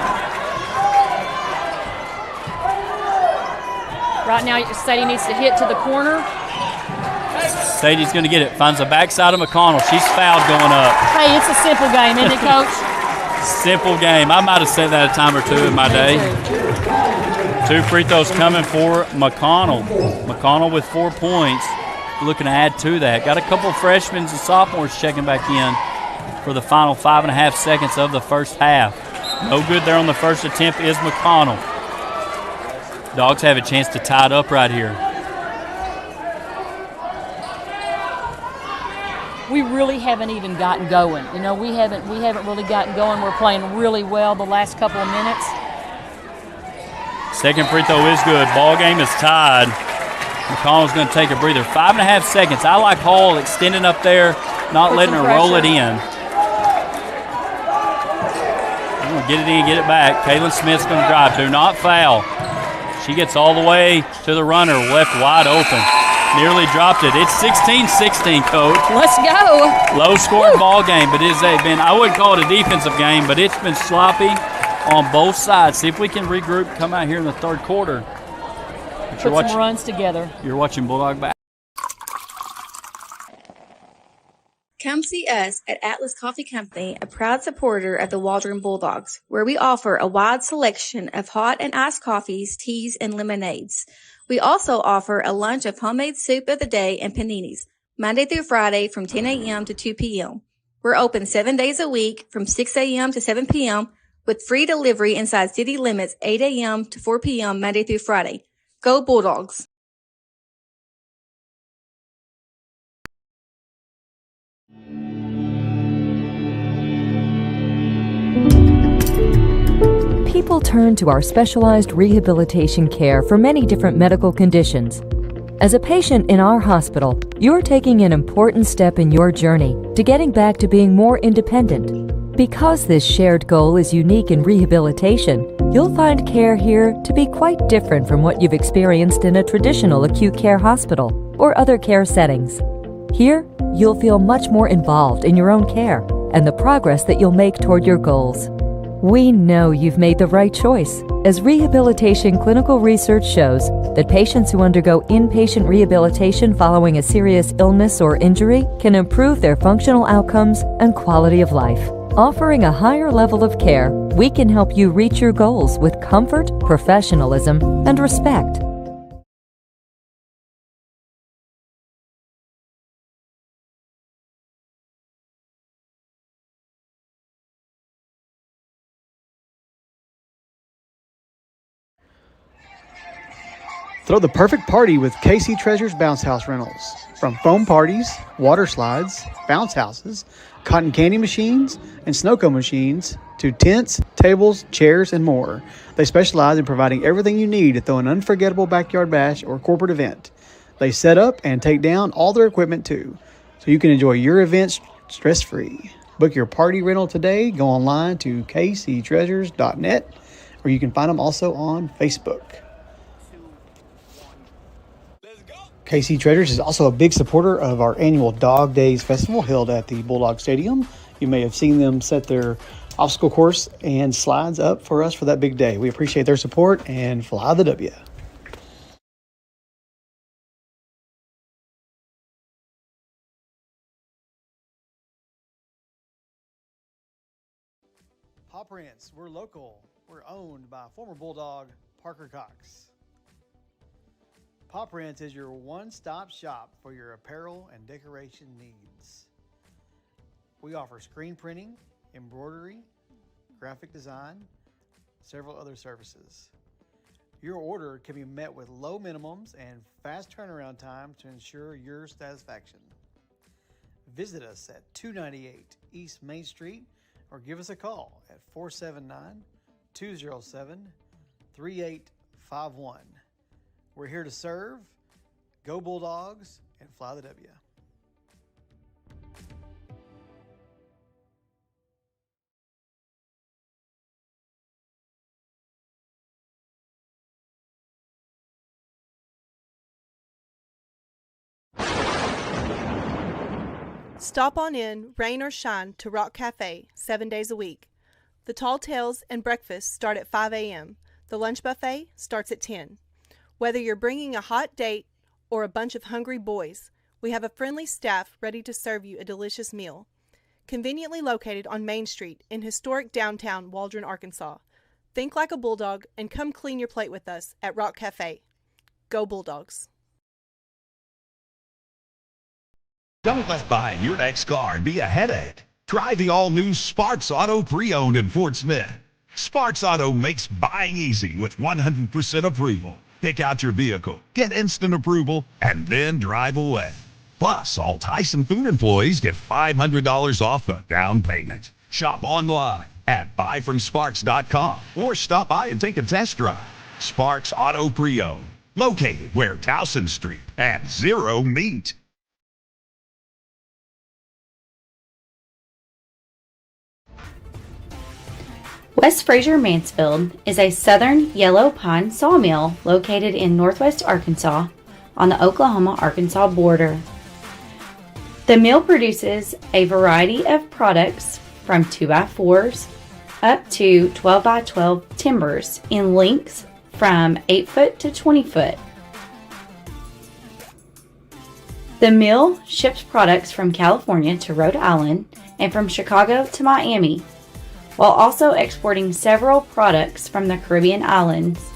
Speaker 9: Right now, Sadie needs to hit to the corner.
Speaker 11: Sadie's going to get it. Finds the backside of McConnell. She's fouled going up.
Speaker 9: Hey, it's a simple game, isn't it, Coach?
Speaker 11: Simple game. I might have said that a time or two in my day. 2 free throws coming for McConnell. McConnell with 4 points. Looking to add to that. Got a couple of freshmen and sophomores checking back in for the final 5.5 seconds of the first half. No good there on the first attempt is McConnell. Dogs have a chance to tie it up right here.
Speaker 9: We really haven't even gotten going. You know, we haven't really gotten going. We're playing really well the last couple of minutes.
Speaker 11: Second free throw is good. Ball game is tied. McConnell's going to take a breather. 5.5 seconds. I like Hall extending up there, not letting her roll it in. We're going to get it in, get it back. Kaylin Smith's going to drive. Do not foul. She gets all the way to the runner, left wide open. Nearly dropped it. It's 16-16, Coach.
Speaker 9: Let's go.
Speaker 11: Low-scoring ball game, but it's been, I wouldn't call it a defensive game, but it's been sloppy on both sides. See if we can regroup, come out here in the third quarter.
Speaker 9: Put some runs together.
Speaker 11: You're watching Bulldog Back.
Speaker 13: Come see us at Atlas Coffee Company, a proud supporter of the Waldron Bulldogs, where we offer a wide selection of hot and iced coffees, teas, and lemonades. We also offer a lunch of homemade soup of the day and paninis, Monday through Friday from 10 a.m. to 2 p.m. We're open 7 days a week from 6 a.m. to 7 p.m. with free delivery inside city limits 8 a.m. to 4 p.m. Monday through Friday. Go Bulldogs!
Speaker 14: People turn to our specialized rehabilitation care for many different medical conditions. As a patient in our hospital, you're taking an important step in your journey to getting back to being more independent. Because this shared goal is unique in rehabilitation, you'll find care here to be quite different from what you've experienced in a traditional acute care hospital or other care settings. Here, you'll feel much more involved in your own care and the progress that you'll make toward your goals. We know you've made the right choice, as rehabilitation clinical research shows that patients who undergo inpatient rehabilitation following a serious illness or injury can improve their functional outcomes and quality of life. Offering a higher level of care, we can help you reach your goals with comfort, professionalism, and respect.
Speaker 4: Throw the perfect party with KC Treasures Bounce House Rentals. From foam parties, water slides, bounce houses, cotton candy machines, and snow cone machines, to tents, tables, chairs, and more. They specialize in providing everything you need to throw an unforgettable backyard bash or corporate event. They set up and take down all their equipment too, so you can enjoy your events stress-free. Book your party rental today. Go online to kctreasures.net, or you can find them also on Facebook. KC Treasures is also a big supporter of our annual Dog Days Festival held at the Bulldog Stadium. You may have seen them set their obstacle course and slides up for us for that big day. We appreciate their support and fly the W. Paw Prints, we're local. We're owned by former Bulldog Parker Cox. Paw Prints is your one-stop shop for your apparel and decoration needs. We offer screen printing, embroidery, graphic design, several other services. Your order can be met with low minimums and fast turnaround time to ensure your satisfaction. Visit us at 298 East Main Street or give us a call at 479-207-3851. We're here to serve. Go Bulldogs and fly the W.
Speaker 15: Stop on in, rain or shine, to Rock Cafe 7 days a week. The Tall Tales and breakfast start at 5 a.m. The lunch buffet starts at 10. Whether you're bringing a hot date or a bunch of hungry boys, we have a friendly staff ready to serve you a delicious meal. Conveniently located on Main Street in historic downtown Waldron, Arkansas. Think like a Bulldog and come clean your plate with us at Rock Cafe. Go Bulldogs.
Speaker 16: Don't let buying your next car be a headache. Try the all-new Sparks Auto Pre-Owned in Fort Smith. Sparks Auto makes buying easy with 100% approval. Pick out your vehicle, get instant approval, and then drive away. Plus, all Tyson Food employees get $500 off the down payment. Shop online at buyfromsparks.com or stop by and take a test drive. Sparks Auto Pre-Owned, located where Towson Street and Zero meet.
Speaker 17: West Fraser Mansfield is a southern yellow pine sawmill located in northwest Arkansas on the Oklahoma-Arkansas border. The mill produces a variety of products from 2x4s up to 12x12 timbers in lengths from 8 foot to 20 foot. The mill ships products from California to Rhode Island and from Chicago to Miami, while also exporting several products from the Caribbean islands.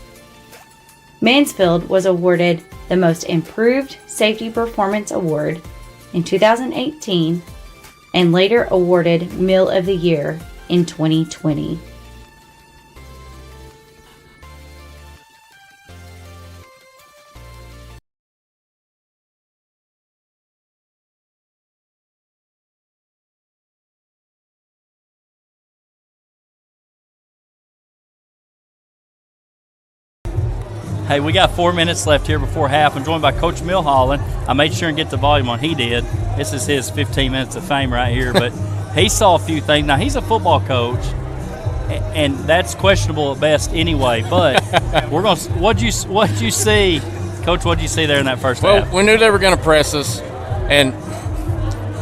Speaker 17: Mansfield was awarded the Most Improved Safety Performance Award in 2018 and later awarded Mill of the Year in 2020.
Speaker 11: Hey, we got 4 minutes left here before half. I'm joined by Coach Milholland. I made sure and get the volume on. He did. This is his 15 minutes of fame right here. But he saw a few things. Now, he's a football coach, and that's questionable at best anyway. But we're going to – what'd you see? Coach, what'd you see there in that first half?
Speaker 18: Well, we knew they were going to press us, and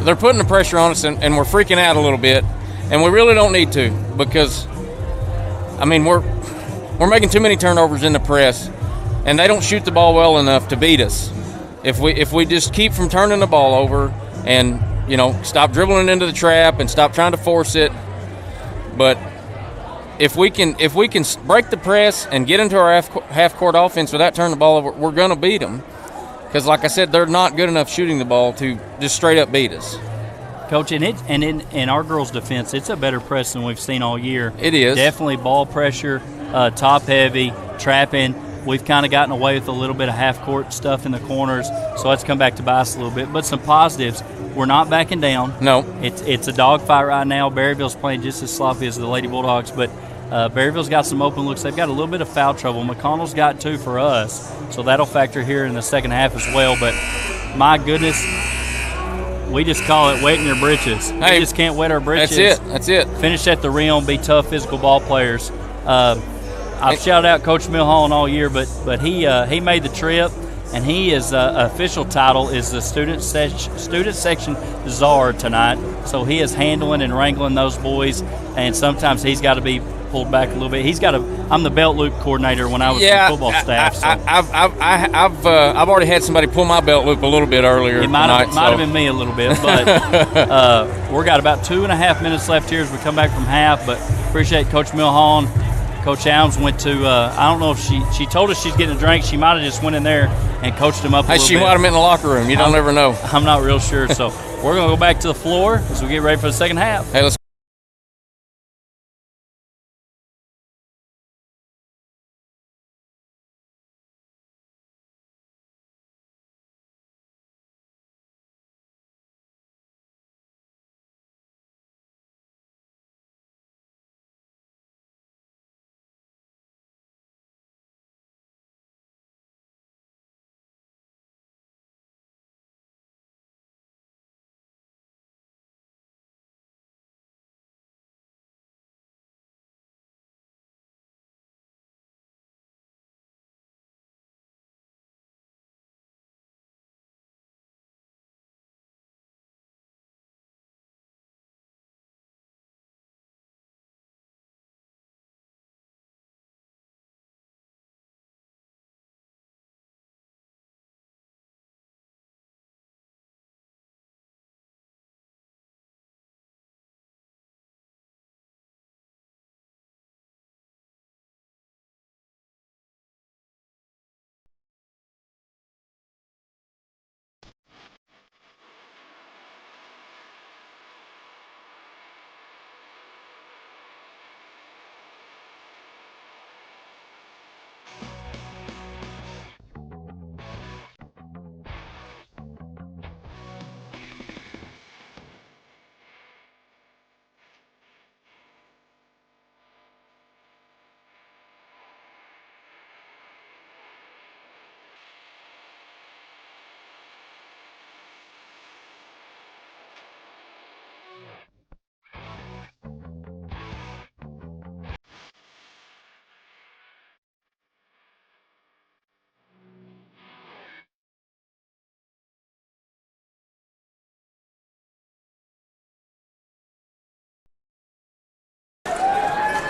Speaker 18: they're putting the pressure on us, and we're freaking out a little bit. And we really don't need to because, I mean, we're making too many turnovers in the press. And they don't shoot the ball well enough to beat us. If we just keep from turning the ball over and, stop dribbling into the trap and stop trying to force it. But if we can break the press and get into our half-court offense without turning the ball over, we're going to beat them. Because, like I said, they're not good enough shooting the ball to just straight up beat us.
Speaker 11: Coach, in our girls' defense, it's a better press than we've seen all year.
Speaker 18: It is.
Speaker 11: Definitely ball pressure, top-heavy, trapping. We've kind of gotten away with a little bit of half-court stuff in the corners, so let's come back to bias a little bit. But some positives, we're not backing down.
Speaker 18: No.
Speaker 11: It's a dogfight right now. Berryville's playing just as sloppy as the Lady Bulldogs, but Berryville's got some open looks. They've got a little bit of foul trouble. McConnell's got 2 for us, so that'll factor here in the second half as well. But, my goodness, we just call it wetting your britches. We just can't wet our britches.
Speaker 18: That's it.
Speaker 11: Finish at the rim, be tough physical ball players. I've shouted out Coach Milholland all year, but he made the trip, and his official title is the student section czar tonight. So he is handling and wrangling those boys, and sometimes he's got to be pulled back a little bit. I'm the belt loop coordinator when I was
Speaker 18: Yeah,
Speaker 11: on football staff. So
Speaker 18: I've already had somebody pull my belt loop a little bit earlier.
Speaker 11: it might have been me a little bit, but we're got about 2.5 minutes left here as we come back from half. But appreciate Coach Milhon. Coach Adams went to, I don't know if she told us she's getting a drink. She might have just went in there and coached him up a little bit.
Speaker 18: She might have been in the locker room. You don't ever know.
Speaker 11: I'm not real sure. So we're going to go back to the floor as we get ready for the second half.
Speaker 18: Hey, let's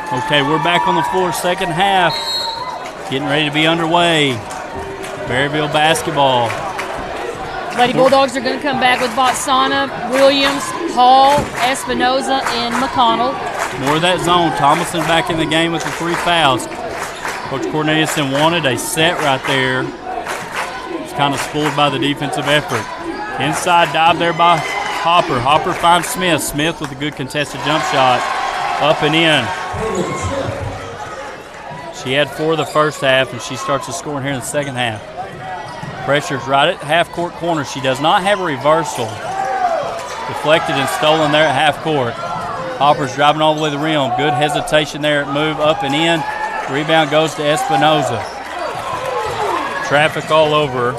Speaker 11: Okay, we're back on the floor, second half. Getting ready to be underway. Berryville basketball.
Speaker 9: Lady Bulldogs are going to come back with Botsana, Williams, Hall, Espinoza, and McConnell.
Speaker 11: More of that zone. Thomason back in the game with the 3 fouls. Coach Corneliuson wanted a set right there. It's kind of spooled by the defensive effort. Inside dive there by Hopper. Hopper finds Smith. Smith with a good contested jump shot. Up and in. She had 4 the first half, and she starts to score here in the second half. Pressure's right at half-court corner. She does not have a reversal. Deflected and stolen there at half-court. Hopper's driving all the way to the rim. Good hesitation there at move, up and in. Rebound goes to Espinoza. Traffic all over.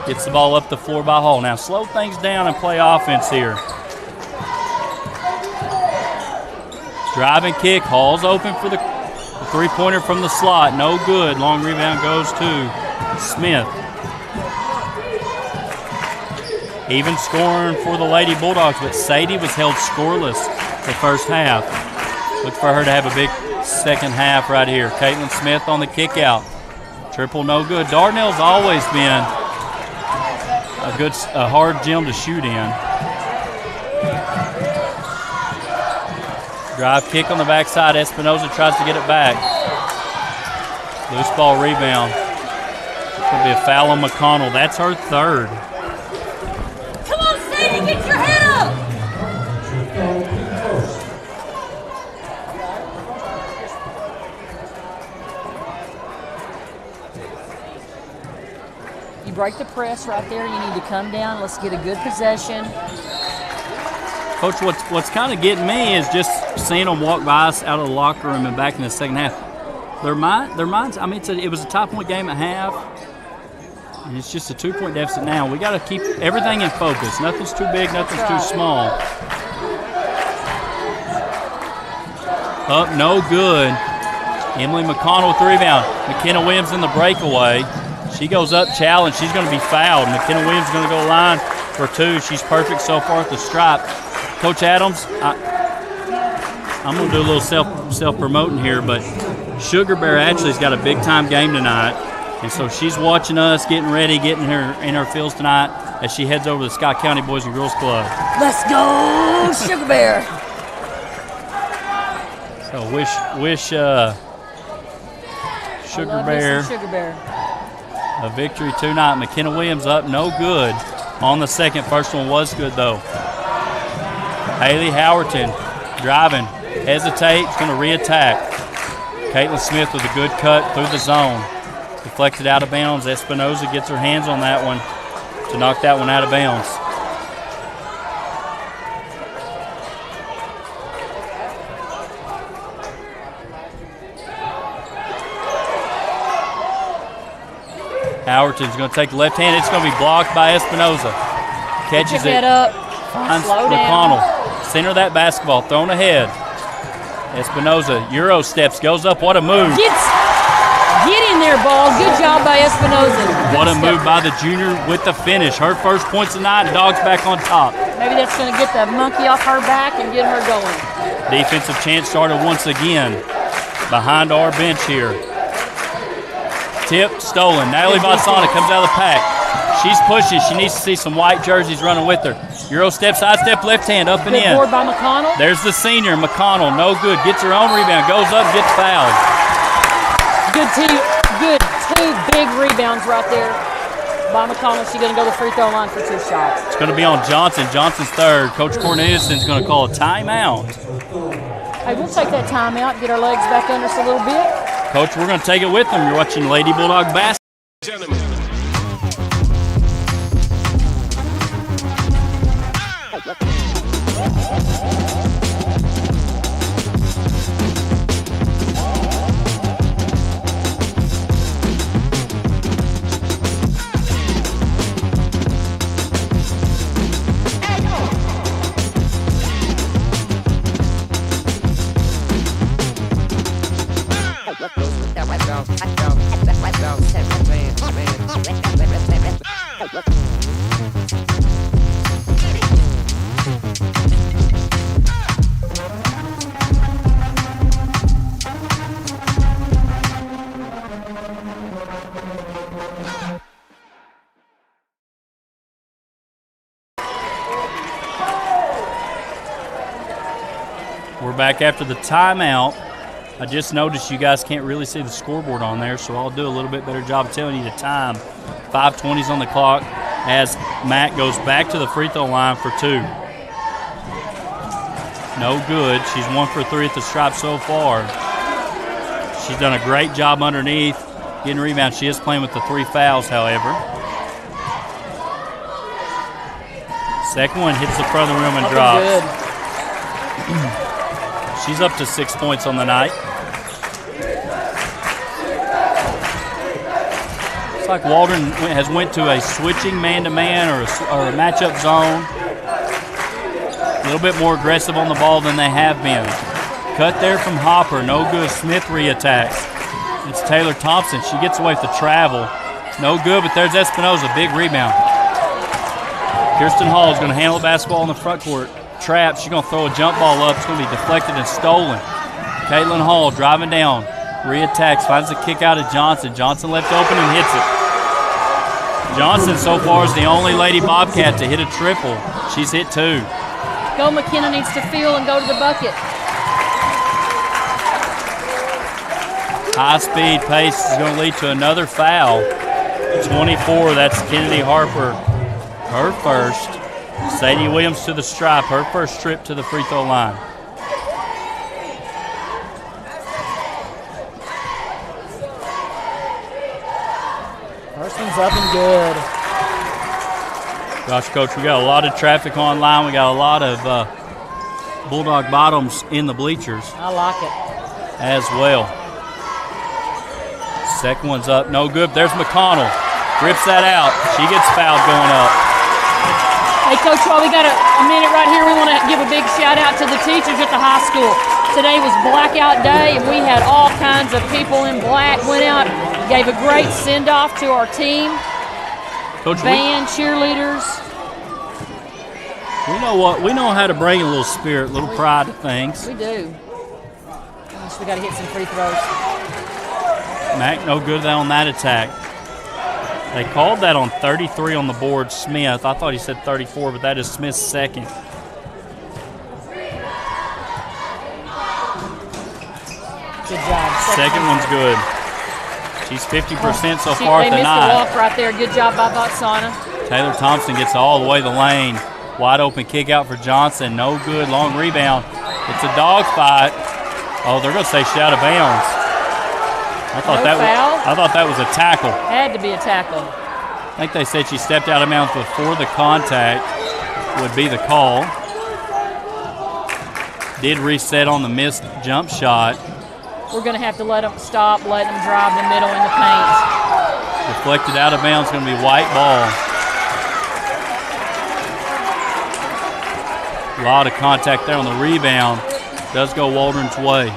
Speaker 11: Gets the ball up the floor by Hall. Now slow things down and play offense here. Drive and kick. Hall's open for the three-pointer from the slot. No good. Long rebound goes to Smith. Even scoring for the Lady Bulldogs, but Sadie was held scoreless the first half. Look for her to have a big second half right here. Caitlin Smith on the kick out. Triple no good. Dardanelle's always been a hard gym to shoot in. Drive kick on the backside. Espinoza tries to get it back. Loose ball rebound. It's going to be a foul on McConnell. That's her third.
Speaker 9: Come on, Sadie, get your head up! You break the press right there. You need to come down. Let's get a good possession.
Speaker 11: Coach, what's kind of getting me is just seeing them walk by us out of the locker room and back in the second half. Their minds. I mean, it was a top-point game at half, and it's just a 2-point deficit now. We got to keep everything in focus. Nothing's too big, nothing's too small. Up, no good. Emily McConnell with the rebound. McKenna Williams in the breakaway. She goes up, challenge. She's going to be fouled. McKenna Williams is going to go line for 2. She's perfect so far at the stripe. Coach Adams, I'm going to do a little self-promoting here, but Sugar Bear actually's got a big-time game tonight, and so she's watching us, getting ready, getting her in her fields tonight as she heads over to the Scott County Boys and Girls Club.
Speaker 9: Let's go, Sugar Bear.
Speaker 11: So wish Sugar Bear a victory tonight. McKenna Williams up, no good on the second. First one was good, though. Haley Howerton driving, hesitates, going to re-attack. Caitlin Smith with a good cut through the zone. Deflected out of bounds. Espinoza gets her hands on that one to knock that one out of bounds. Howerton's going to take the left hand. It's going to be blocked by Espinoza. Catches it.
Speaker 9: Up.
Speaker 11: Finds
Speaker 9: Slow
Speaker 11: McConnell.
Speaker 9: down.
Speaker 11: Center of that basketball. Thrown ahead. Espinoza. Euro steps. Goes up. What a move.
Speaker 9: Get in there, ball. Good job by Espinoza.
Speaker 11: What a move by the junior with the finish. Her first points of the night. Dogs back on top.
Speaker 9: Maybe that's going to get the monkey off her back and get her going.
Speaker 11: Defensive chance started once again behind our bench here. Tip, stolen. Natalie Bassana comes out of the pack. She's pushing. She needs to see some white jerseys running with her. Euro step, side step, left hand, up and
Speaker 9: Good
Speaker 11: in.
Speaker 9: board by McConnell.
Speaker 11: There's the senior, McConnell. No good. Gets her own rebound. Goes up, gets fouled.
Speaker 9: Good two big rebounds right there by McConnell. She's going to go to the free throw line for 2 shots.
Speaker 11: It's going to be on Johnson. Johnson's third. Coach Corneliuson's going to call a timeout.
Speaker 9: Hey, we'll take that timeout, get our legs back under us a little bit.
Speaker 11: Coach, we're going to take it with them. You're watching Lady Bulldog basketball. We're back after the timeout. I just noticed you guys can't really see the scoreboard on there, so I'll do a little bit better job of telling you the time. 5:20's on the clock as Matt goes back to the free throw line for 2. No good. She's 1 for 3 at the stripe so far. She's done a great job underneath, getting rebounds. She is playing with the 3 fouls, however. Second one hits the front of the rim and drops.
Speaker 9: Good.
Speaker 11: She's up to 6 points on the night. Looks like Waldron has went to a switching man-to-man or a matchup zone. A little bit more aggressive on the ball than they have been. Cut there from Hopper, no good. Smith re-attacks. It's Taylor Thompson. She gets away with the travel. No good, but there's Espinoza, big rebound. Kirsten Hall is going to handle the basketball in the front court. Trap, she's going to throw a jump ball up. It's going to be deflected and stolen. Caitlin Hall driving down. Re-attacks, finds the kick out of Johnson. Johnson left open and hits it. Johnson so far is the only Lady Bobcat to hit a triple. She's hit 2.
Speaker 9: Go McKenna needs to feel and go to the bucket.
Speaker 11: High speed pace is going to lead to another foul. 24, that's Kennedy Harper. Her first. Sadie Williams to the stripe, her first trip to the free throw line.
Speaker 9: First one's up and good.
Speaker 11: Gosh, Coach, we got a lot of traffic online. We got a lot of Bulldog bottoms in the bleachers.
Speaker 9: I like it.
Speaker 11: As well. Second one's up, no good. There's McConnell. Rips that out. She gets fouled going up.
Speaker 9: Hey, Coach, while we got a minute right here, we want to give a big shout out to the teachers at the high school. Today was blackout day, and we had all kinds of people in black. Went out, gave a great send-off to our team.
Speaker 11: Coach,
Speaker 9: band, cheerleaders.
Speaker 11: We know what? We know how to bring a little spirit, a little pride to things.
Speaker 9: We do. We got to hit some free throws.
Speaker 11: Mac, no good on that attack. They called that on 33 on the board, Smith. I thought he said 34, but that is Smith's second.
Speaker 9: Good job.
Speaker 11: Second one's good. She's 50% so far
Speaker 9: They missed
Speaker 11: tonight.
Speaker 9: the walk right there. Good job by Botsana.
Speaker 11: Taylor Thompson gets all the way to the lane. Wide open kick out for Johnson. No good. Long rebound. It's a dog fight. Oh, they're going to say she's out of bounds. I thought that was a tackle.
Speaker 9: Had to be a tackle.
Speaker 11: I think they said she stepped out of bounds before the contact would be the call. Did reset on the missed jump shot.
Speaker 9: We're going to have to let them stop, let them drive the middle in the paint.
Speaker 11: Deflected out of bounds, going to be white ball. A lot of contact there on the rebound. Does go Waldron's way.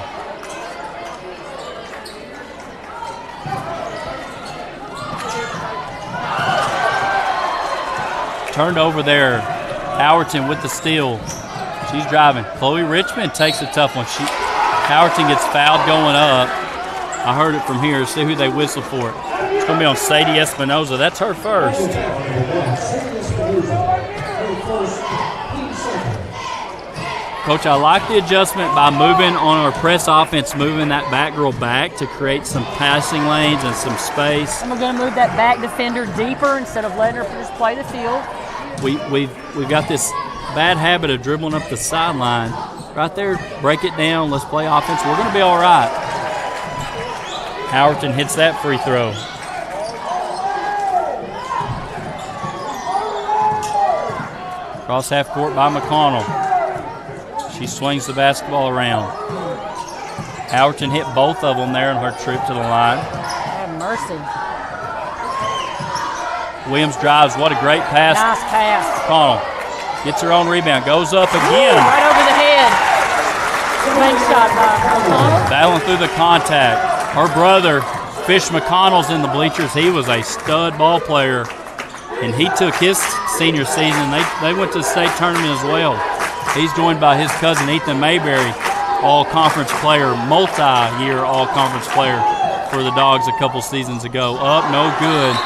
Speaker 11: Turned over there. Howerton with the steal. She's driving. Chloe Richmond takes a tough one. Howerton gets fouled going up. I heard it from here. See who they whistle for it. It's going to be on Sadie Espinoza. That's her first. Coach, I like the adjustment by moving on our press offense, moving that back girl back to create some passing lanes and some space.
Speaker 9: And we're going to move that back defender deeper instead of letting her just play the field.
Speaker 11: We've got this bad habit of dribbling up the sideline. Right there, break it down, let's play offense. We're going to be all right. Howerton hits that free throw. Cross half court by McConnell. She swings the basketball around. Howerton hit both of them there on her trip to the line.
Speaker 9: Have mercy.
Speaker 11: Williams drives. What a great pass.
Speaker 9: Nice pass.
Speaker 11: McConnell gets her own rebound. Goes up again.
Speaker 9: Right over the head. Great shot by McConnell.
Speaker 11: Battling through the contact. Her brother, Fish McConnell's in the bleachers. He was a stud ball player, and he took his senior season. They went to the state tournament as well. He's joined by his cousin, Ethan Mayberry, all-conference player, multi-year all-conference player for the Dogs a couple seasons ago. Up, no good.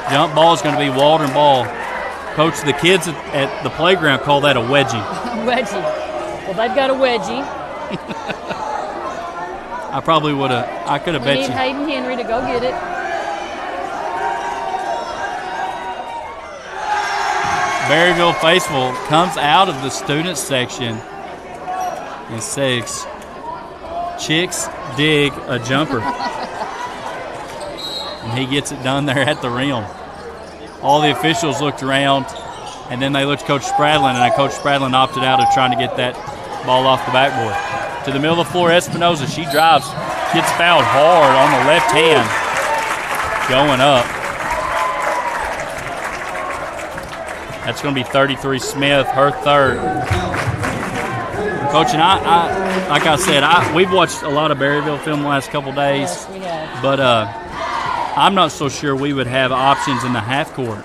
Speaker 11: Jump ball is going to be Waldron ball. Coach, the kids at the playground call that a wedgie.
Speaker 9: Wedgie. Well, they've got a wedgie.
Speaker 11: I could have bet
Speaker 9: We
Speaker 11: you.
Speaker 9: need Hayden Henry to go get it.
Speaker 11: Berryville faithful comes out of the student section and says, "Chicks dig a jumper." And he gets it done there at the rim. All the officials looked around, and then they looked at Coach Spradlin, and Coach Spradlin opted out of trying to get that ball off the backboard. To the middle of the floor, Espinoza, she drives, gets fouled hard on the left hand, going up. That's going to be 33 Smith, her third. Coach, and I like I said, we've watched a lot of Berryville film the last couple days.
Speaker 9: Yes, we have.
Speaker 11: But I'm not so sure we would have options in the half court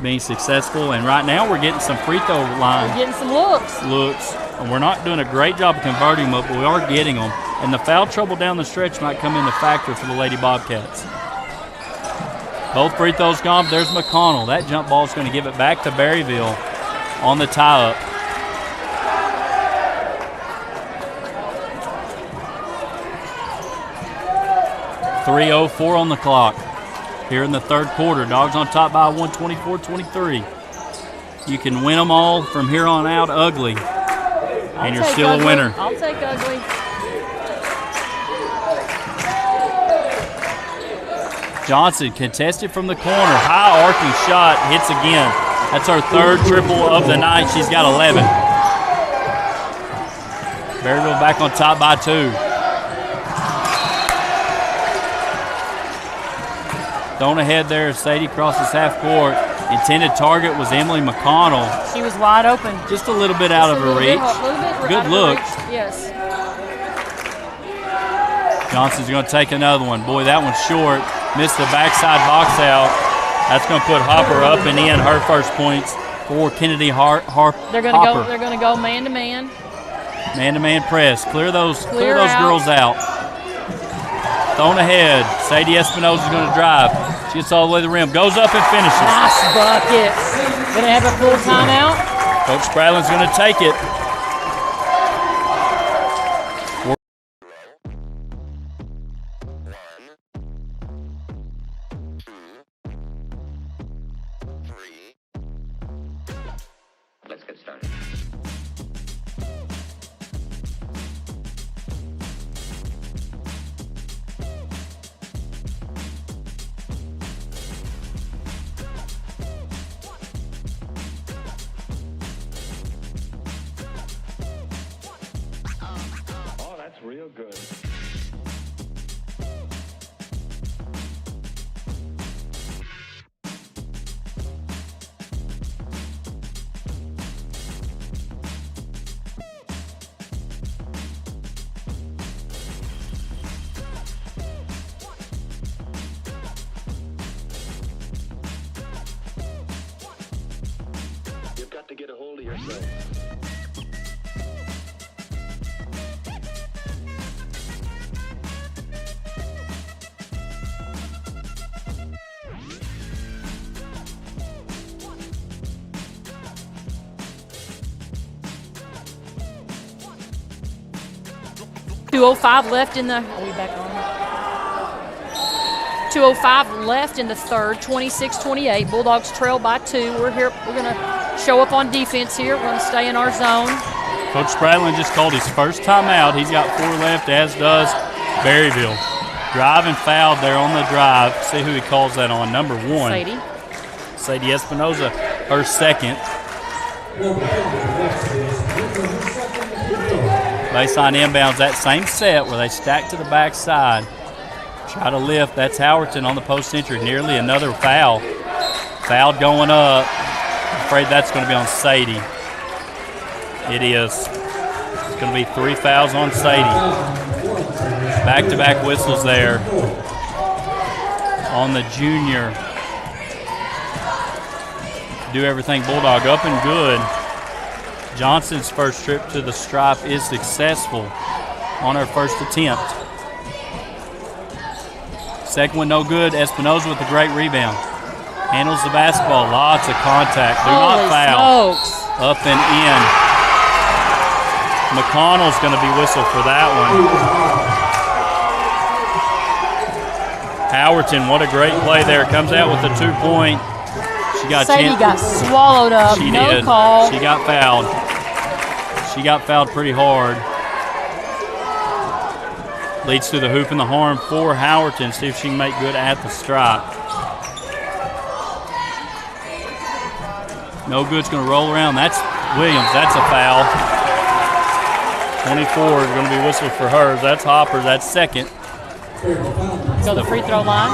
Speaker 11: being successful. And right now we're getting some free throw line.
Speaker 9: We're getting some looks.
Speaker 11: And we're not doing a great job of converting them, but we are getting them. And the foul trouble down the stretch might come into factor for the Lady Bobcats. Both free throws gone. There's McConnell. That jump ball is going to give it back to Berryville on the tie-up. .304 on the clock here in the third quarter. Dogs on top by 124-23. You can win them all from here on out ugly, and you're still a winner.
Speaker 9: I'll take ugly.
Speaker 11: Johnson contested from the corner. High arcing shot, hits again. That's her third triple of the night. She's got 11. Berryville back on top by 2. Thrown ahead there, Sadie crosses half court. Intended target was Emily McConnell.
Speaker 9: She was wide open.
Speaker 11: Just a little bit out of her reach. Good look.
Speaker 9: Yes.
Speaker 11: Johnson's going to take another one. Boy, that one's short. Missed the backside box out. That's going to put Hopper up and in. Her first points for Kennedy Harper.
Speaker 9: They're going to go man to man.
Speaker 11: Man-to-man press. Clear those
Speaker 9: Clear
Speaker 11: girls out. Thrown ahead. Sadie Espinosa is going to drive. She gets all the way to the rim. Goes up and finishes.
Speaker 9: Nice bucket. Going to have a full timeout.
Speaker 11: Coach Spradlin's going to take it.
Speaker 19: Let's get started. Oh, that's real good. You've got to get a hold of yourself.
Speaker 9: .205 left in the. Are we back on? 2:05 left in the third. 26-28. Bulldogs trail by 2. We're here. We're gonna show up on defense here. We're gonna stay in our zone.
Speaker 11: Coach Spradlin just called his first timeout. He's got 4 left, as does Berryville. Driving fouled there on the drive. See who he calls that on. Number 1.
Speaker 9: Sadie.
Speaker 11: Sadie Espinosa, her second. Baseline inbounds, that same set where they stack to the backside. Try to lift. That's Howerton on the post entry. Nearly another foul. Foul going up. I'm afraid that's going to be on Sadie. It is. It's going to be 3 fouls on Sadie. Back-to-back whistles there on the junior. Do everything Bulldog up and good. Johnson's first trip to the stripe is successful on her first attempt. Second one no good. Espinosa with a great rebound. Handles the basketball. Lots of contact. Do not foul.
Speaker 9: Smokes.
Speaker 11: Up and in. McConnell's going to be whistled for that one. Howerton, what a great play there. Comes out with a 2-point. She got
Speaker 9: Sadie got swallowed up.
Speaker 11: She
Speaker 9: no
Speaker 11: did.
Speaker 9: call.
Speaker 11: She got fouled. She got fouled pretty hard. Leads to the hoop and the horn for Howerton. See if she can make good at the stripe. No good's going to roll around. That's Williams. That's a foul. 24 is going to be whistled for hers. That's Hopper. That's second.
Speaker 9: Go to the free throw line.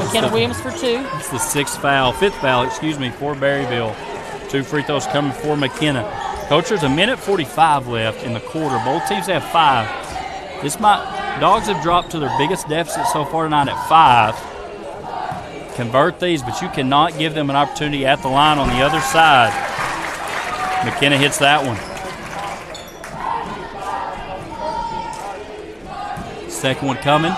Speaker 9: McKenna Williams for 2.
Speaker 11: It's the 5th foul for Berryville. 2 free throws coming for McKenna. Coach, there's 1:45 left in the quarter. Both teams have 5. Dogs have dropped to their biggest deficit so far tonight at 5. Convert these, but you cannot give them an opportunity at the line on the other side. McKenna hits that one. Second one coming.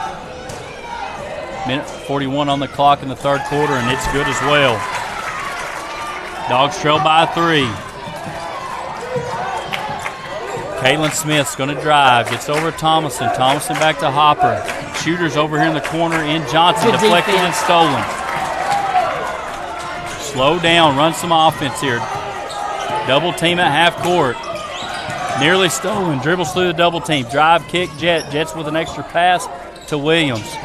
Speaker 11: 1:41 on the clock in the third quarter, and it's good as well. Dogs trail by 3. Caitlin Smith's going to drive. Gets over to Thomason. Thomason back to Hopper. Shooters over here in the corner in Johnson.
Speaker 9: Good
Speaker 11: deflected
Speaker 9: defense.
Speaker 11: and stolen. Slow down. Run some offense here. Double team at half court. Nearly stolen. Dribbles through the double team. Drive, kick, Jet. Jet's with an extra pass to Williams.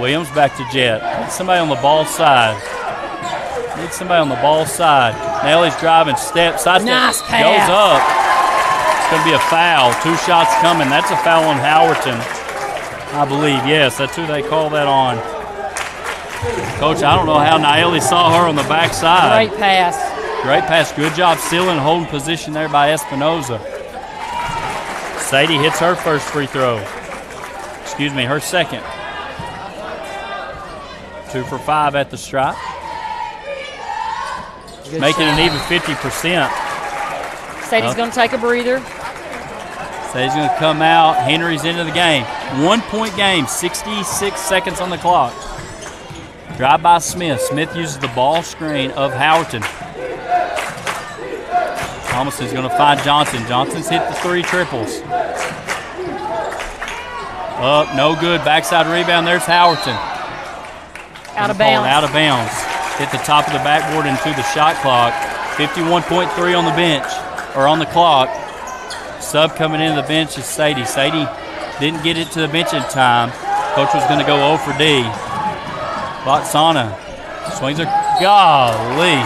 Speaker 11: Williams back to Jet. Need somebody on the ball side. Nelly's driving. Step. Side
Speaker 9: Nice
Speaker 11: step.
Speaker 9: pass.
Speaker 11: Goes up. It's going to be a foul. 2 shots coming. That's a foul on Howerton, I believe. Yes, that's who they call that on. Coach, I don't know how Naeli saw her on the backside.
Speaker 9: Great pass.
Speaker 11: Good job sealing, holding position there by Espinosa. Sadie hits her first free throw. Her second. 2 for 5 at the stripe. Making an even 50%.
Speaker 9: Sadie's going to take a breather.
Speaker 11: So he's going to come out. Henry's into the game. 1 point game, 66 seconds on the clock. Drive by Smith. Smith uses the ball screen of Howerton. Thomason's going to find Johnson. Johnson's hit the 3 triples. Up, no good. Backside rebound. There's Howerton.
Speaker 9: Out of bounds.
Speaker 11: Out of bounds. Hit the top of the backboard into the shot clock. 51.3 on the bench, or on the clock. Sub coming into the bench is Sadie. Sadie didn't get it to the bench in time. Coach was going to go 0 for D. Vatsana swings her. Golly.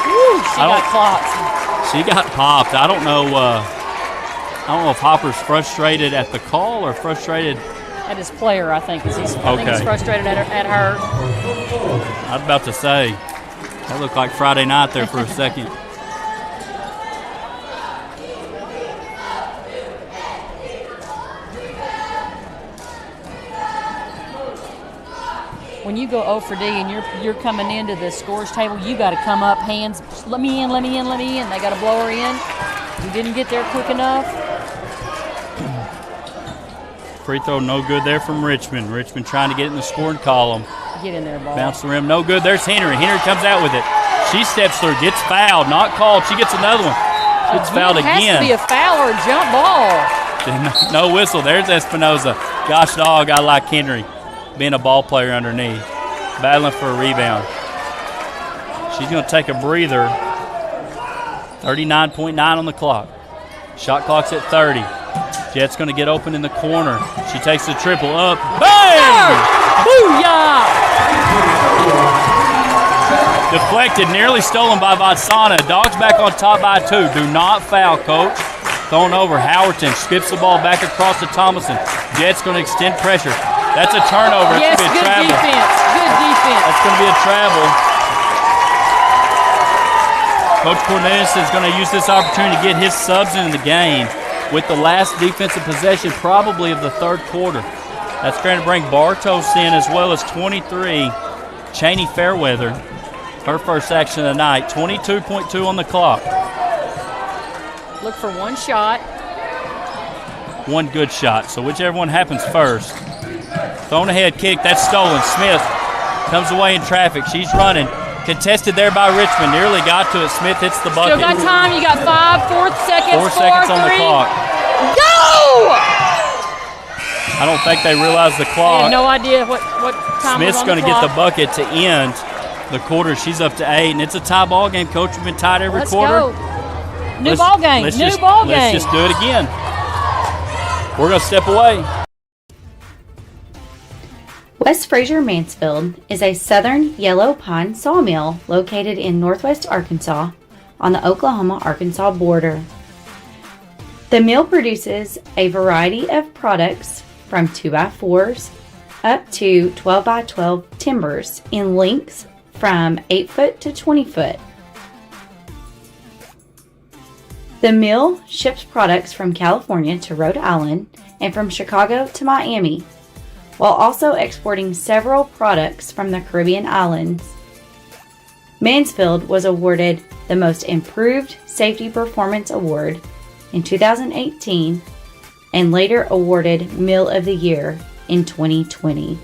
Speaker 9: Woo, she got clocked.
Speaker 11: She got popped. I don't know if Hopper's frustrated at the call or frustrated
Speaker 9: at his player, I think. I think he's frustrated at her.
Speaker 11: I was about to say, that looked like Friday night there for a second.
Speaker 9: When you go 0 for D and you're coming into the scores table, you got to come up, hands, let me in, let me in, let me in. They got to blow her in. You didn't get there quick enough.
Speaker 11: Free throw no good there from Richmond. Richmond trying to get in the scoring column.
Speaker 9: Get in there, ball.
Speaker 11: Bounce the rim, no good. There's Henry. Henry comes out with it. She steps through, gets fouled, not called. She gets another one. Gets fouled again.
Speaker 9: It has to be a foul or a jump ball.
Speaker 11: No whistle. There's Espinoza. Gosh, dog, I like Henry being a ball player underneath, battling for a rebound. She's going to take a breather. 39.9 on the clock. Shot clock's at 30. Jet's going to get open in the corner. She takes the triple up. Bang!
Speaker 9: Booyah!
Speaker 11: Deflected, nearly stolen by Vatsana. Dogs back on top by 2. Do not foul, coach. Thrown over. Howerton skips the ball back across to Thomason. Jet's going to extend pressure. That's a turnover.
Speaker 9: Yes,
Speaker 11: It's going to be a
Speaker 9: good
Speaker 11: travel.
Speaker 9: defense. Good defense.
Speaker 11: That's going to be a travel. Coach Cornelius is going to use this opportunity to get his subs into the game with the last defensive possession probably of the third quarter. That's going to bring Bartos in as well as 23, Cheney Fairweather. Her first action of the night. 22.2 on the clock.
Speaker 9: Look for one shot.
Speaker 11: One good shot. So whichever one happens first. Thrown ahead kick. That's stolen. Smith comes away in traffic. She's running. Contested there by Richmond. Nearly got to it. Smith hits the bucket.
Speaker 9: Still got time. You got 5, 4 seconds.
Speaker 11: 4 seconds on the clock.
Speaker 9: Go!
Speaker 11: I don't think they realize the clock.
Speaker 9: I had no idea what time
Speaker 11: Smith's
Speaker 9: was on
Speaker 11: going to
Speaker 9: the
Speaker 11: get
Speaker 9: clock.
Speaker 11: the bucket to end the quarter. She's up to 8, and it's a tie ball game. Coach, we've been tied every
Speaker 9: Let's
Speaker 11: quarter.
Speaker 9: Go. New ball game.
Speaker 11: Let's
Speaker 9: New
Speaker 11: just do it again. We're going to step away.
Speaker 17: West Fraser Mansfield is a southern yellow pine sawmill located in northwest Arkansas on the Oklahoma-Arkansas border. The mill produces a variety of products from 2x4s up to 12x12 timbers in lengths from 8 foot to 20 foot. The mill ships products from California to Rhode Island and from Chicago to Miami, while also exporting several products from the Caribbean islands. Mansfield was awarded the Most Improved Safety Performance Award in 2018 and later awarded Mill of the Year in 2020.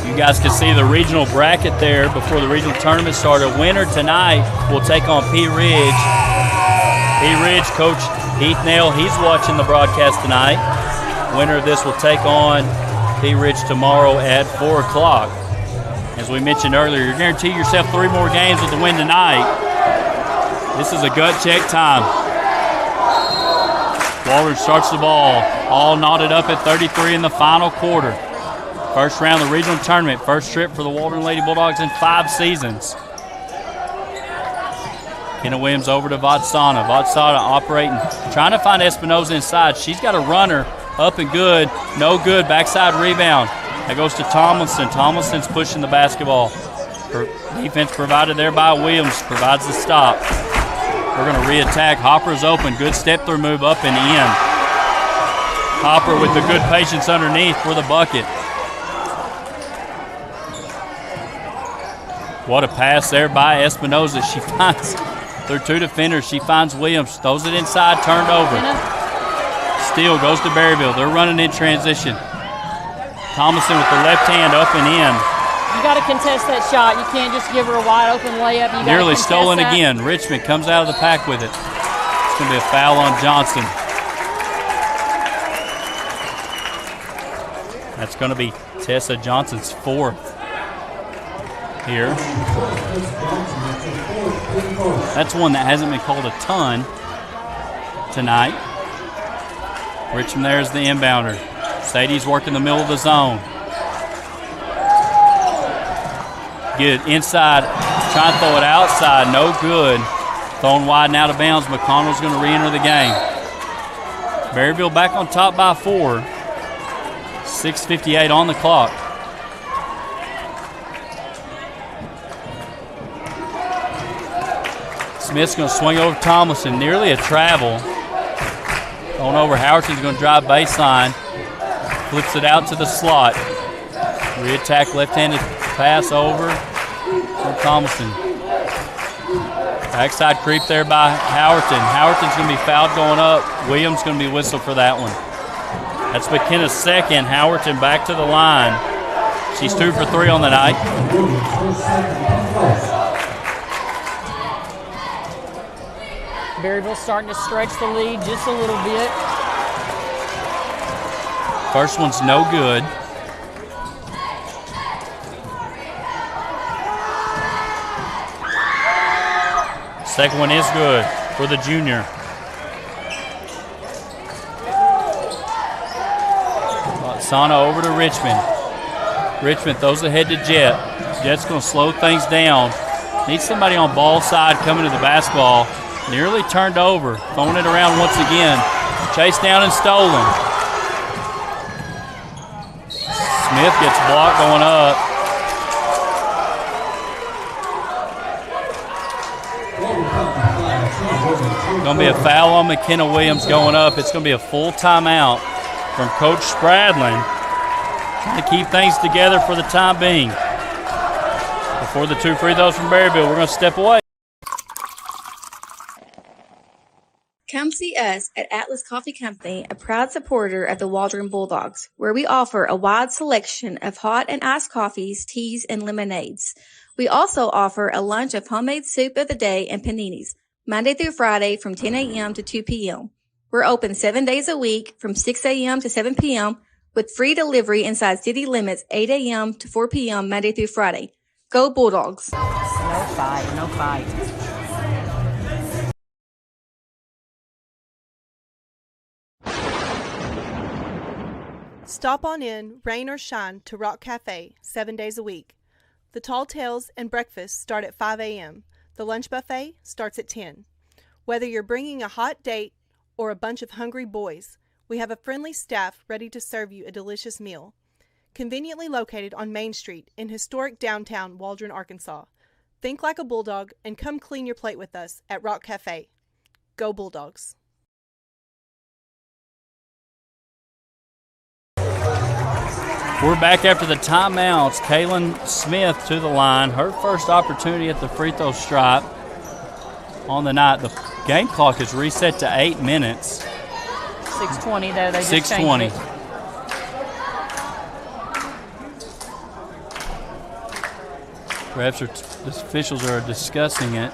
Speaker 11: You guys can see the regional bracket there before the regional tournament started. Winner tonight will take on P. Ridge. P. Ridge, Coach Heath Nail, he's watching the broadcast tonight. Winner of this will take on P. Ridge tomorrow at 4 o'clock. As we mentioned earlier, you're guaranteed yourself 3 more games with the win tonight. This is a gut check time. Waldron starts the ball, all knotted up at 33 in the final quarter. First round of the regional tournament, first trip for the Waldron Lady Bulldogs in 5 seasons. Kenna Williams over to Vatsana. Vatsana operating, trying to find Espinoza inside. She's got a runner up and good, no good, backside rebound. That goes to Tomlinson. Tomlinson's pushing the basketball. Defense provided there by Williams provides the stop. We're going to re-attack. Hopper's open, good step through move up and in. Hopper with the good patience underneath for the bucket. What a pass there by Espinoza. She finds, through two defenders, she finds Williams, throws it inside, turned over. Steele goes to Berryville. They're running in transition. Thomason with the left hand up and in.
Speaker 9: You got to contest that shot. You can't just give her a wide open layup. You
Speaker 11: Nearly stolen again. Richmond comes out of the pack with it. It's going to be a foul on Johnson. That's going to be Tessa Johnson's fourth here. That's one that hasn't been called a ton tonight. Richmond there's the inbounder. Sadie's working the middle of the zone. Get it inside, try and throw it outside, no good. Thrown wide and out of bounds. McConnell's going to re-enter the game. Berryville back on top by 4. 6:58 on the clock. Smith's going to swing over Tomlinson, nearly a travel. Going over, Howerton's going to drive baseline. Flips it out to the slot. Re-attack, left-handed pass over for Tomlinson. Backside creep there by Howerton. Howerton's going to be fouled going up. Williams going to be whistled for that one. That's McKenna's second. Howerton back to the line. She's 2 for 3 on the night.
Speaker 9: Berryville starting to stretch the lead just a little bit.
Speaker 11: First one's no good. Second one is good for the junior. Sana over to Richmond. Richmond throws ahead to Jet. Jet's going to slow things down. Needs somebody on ball side coming to the basketball. Nearly turned over. Throwing it around once again. Chased down and stolen. Smith gets blocked going up. Going to be a foul on McKenna Williams going up. It's going to be a full timeout from Coach Spradlin, trying to keep things together for the time being. Before the 2 free throws from Berryville, we're going to step away.
Speaker 13: Come see us at Atlas Coffee Company, a proud supporter of the Waldron Bulldogs, where we offer a wide selection of hot and iced coffees, teas, and lemonades. We also offer a lunch of homemade soup of the day and paninis, Monday through Friday from 10 a.m. to 2 p.m. We're open 7 days a week from 6 a.m. to 7 p.m. with free delivery inside city limits 8 a.m. to 4 p.m. Monday through Friday. Go Bulldogs.
Speaker 20: No fight, no fight.
Speaker 15: Stop on in, rain or shine, to Rock Cafe 7 days a week. The Tall Tales and breakfast start at 5 a.m. The lunch buffet starts at 10. Whether you're bringing a hot date or a bunch of hungry boys, we have a friendly staff ready to serve you a delicious meal. Conveniently located on Main Street in historic downtown Waldron, Arkansas. Think like a Bulldog and come clean your plate with us at Rock Cafe. Go Bulldogs.
Speaker 11: We're back after the timeouts. Kaylin Smith to the line. Her first opportunity at the free throw stripe on the night. The game clock is reset to 8 minutes.
Speaker 9: 6:20 though. They just
Speaker 11: 6:20.
Speaker 9: changed it.
Speaker 11: Perhaps the officials are discussing it.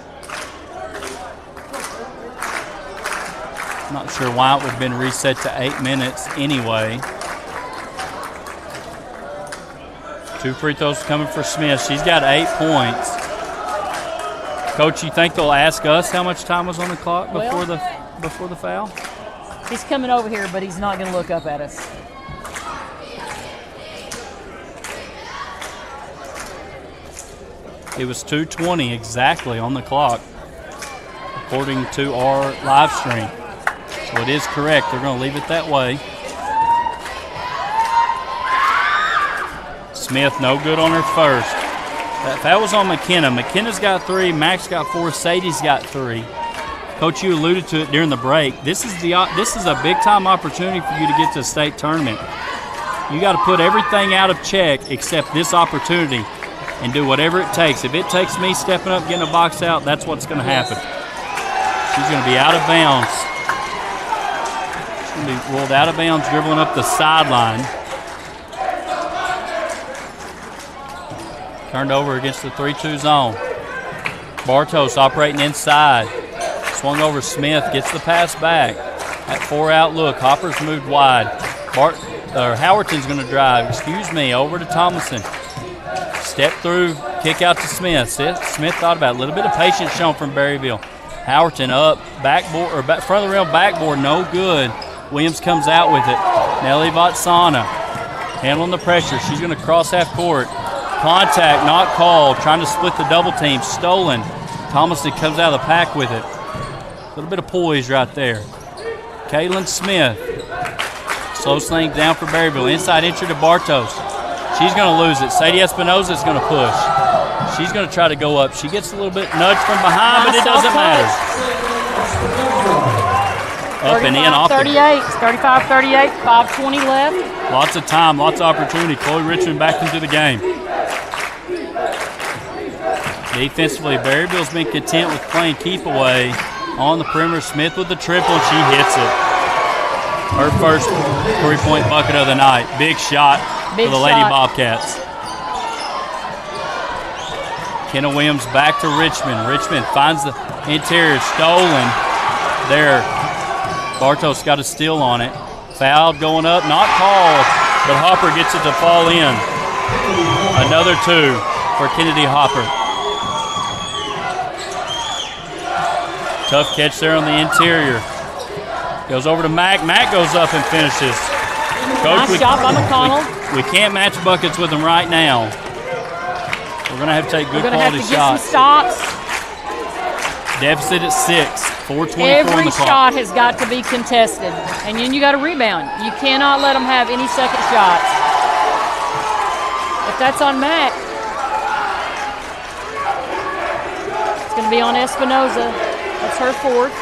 Speaker 11: Not sure why it would have been reset to 8 minutes anyway. 2 free throws coming for Smith. She's got 8 points. Coach, you think they'll ask us how much time was on the clock before the foul?
Speaker 9: He's coming over here, but he's not going to look up at us.
Speaker 11: It was 2:20 exactly on the clock, according to our live stream. So it is correct. They're going to leave it that way. Smith, no good on her first. That foul was on McKenna. McKenna's got 3. Max got 4. Sadie's got 3. Coach, you alluded to it during the break. This is a big-time opportunity for you to get to the state tournament. You got to put everything out of check except this opportunity. and do whatever it takes. If it takes me stepping up, getting a box out, that's what's going to happen. She's going to be out of bounds. She's going to be rolled out of bounds, dribbling up the sideline. Turned over against the 3-2 zone. Bartos operating inside. Swung over Smith, gets the pass back. That 4-out look. Hopper's moved wide. Howerton's going to drive. Over to Thomason. Step through, kick out to Smith. Smith thought about it. A little bit of patience shown from Berryville. Howerton up, backboard or front of the rim, backboard, no good. Williams comes out with it. Nelly Vatsana handling the pressure. She's going to cross half court. Contact, not called. Trying to split the double team. Stolen. Thomason comes out of the pack with it. A little bit of poise right there. Kaylin Smith. Slows things down for Berryville. Inside entry to Bartos. She's going to lose it. Sadie Espinoza is going to push. She's going to try to go up. She gets a little bit nudged from behind, but it doesn't matter. Up and in off
Speaker 9: 38, 35-38, 5:20 left.
Speaker 11: Lots of time, lots of opportunity. Chloe Richmond back into the game. Defensively, Berryville's been content with playing keep away on the perimeter. Smith with the triple, and she hits it. Her first three-point bucket of the night. Big shot for the Lady Bobcats. Kenna Williams back to Richmond. Richmond finds the interior, stolen there. Bartos got a steal on it. Foul going up, not called, but Hopper gets it to fall in. Another 2 for Kennedy Hopper. Tough catch there on the interior. Goes over to Mack. Mack goes up and finishes. Coach,
Speaker 9: nice shot by McConnell.
Speaker 11: We can't match buckets with them right now. We're going to have to take good quality shots.
Speaker 9: Get some stops.
Speaker 11: Deficit at 6. 4:24 on the clock.
Speaker 9: Every shot has got to be contested. And then you got to rebound. You cannot let them have any second shots. If that's on Mack, it's going to be on Espinoza. That's her 4th.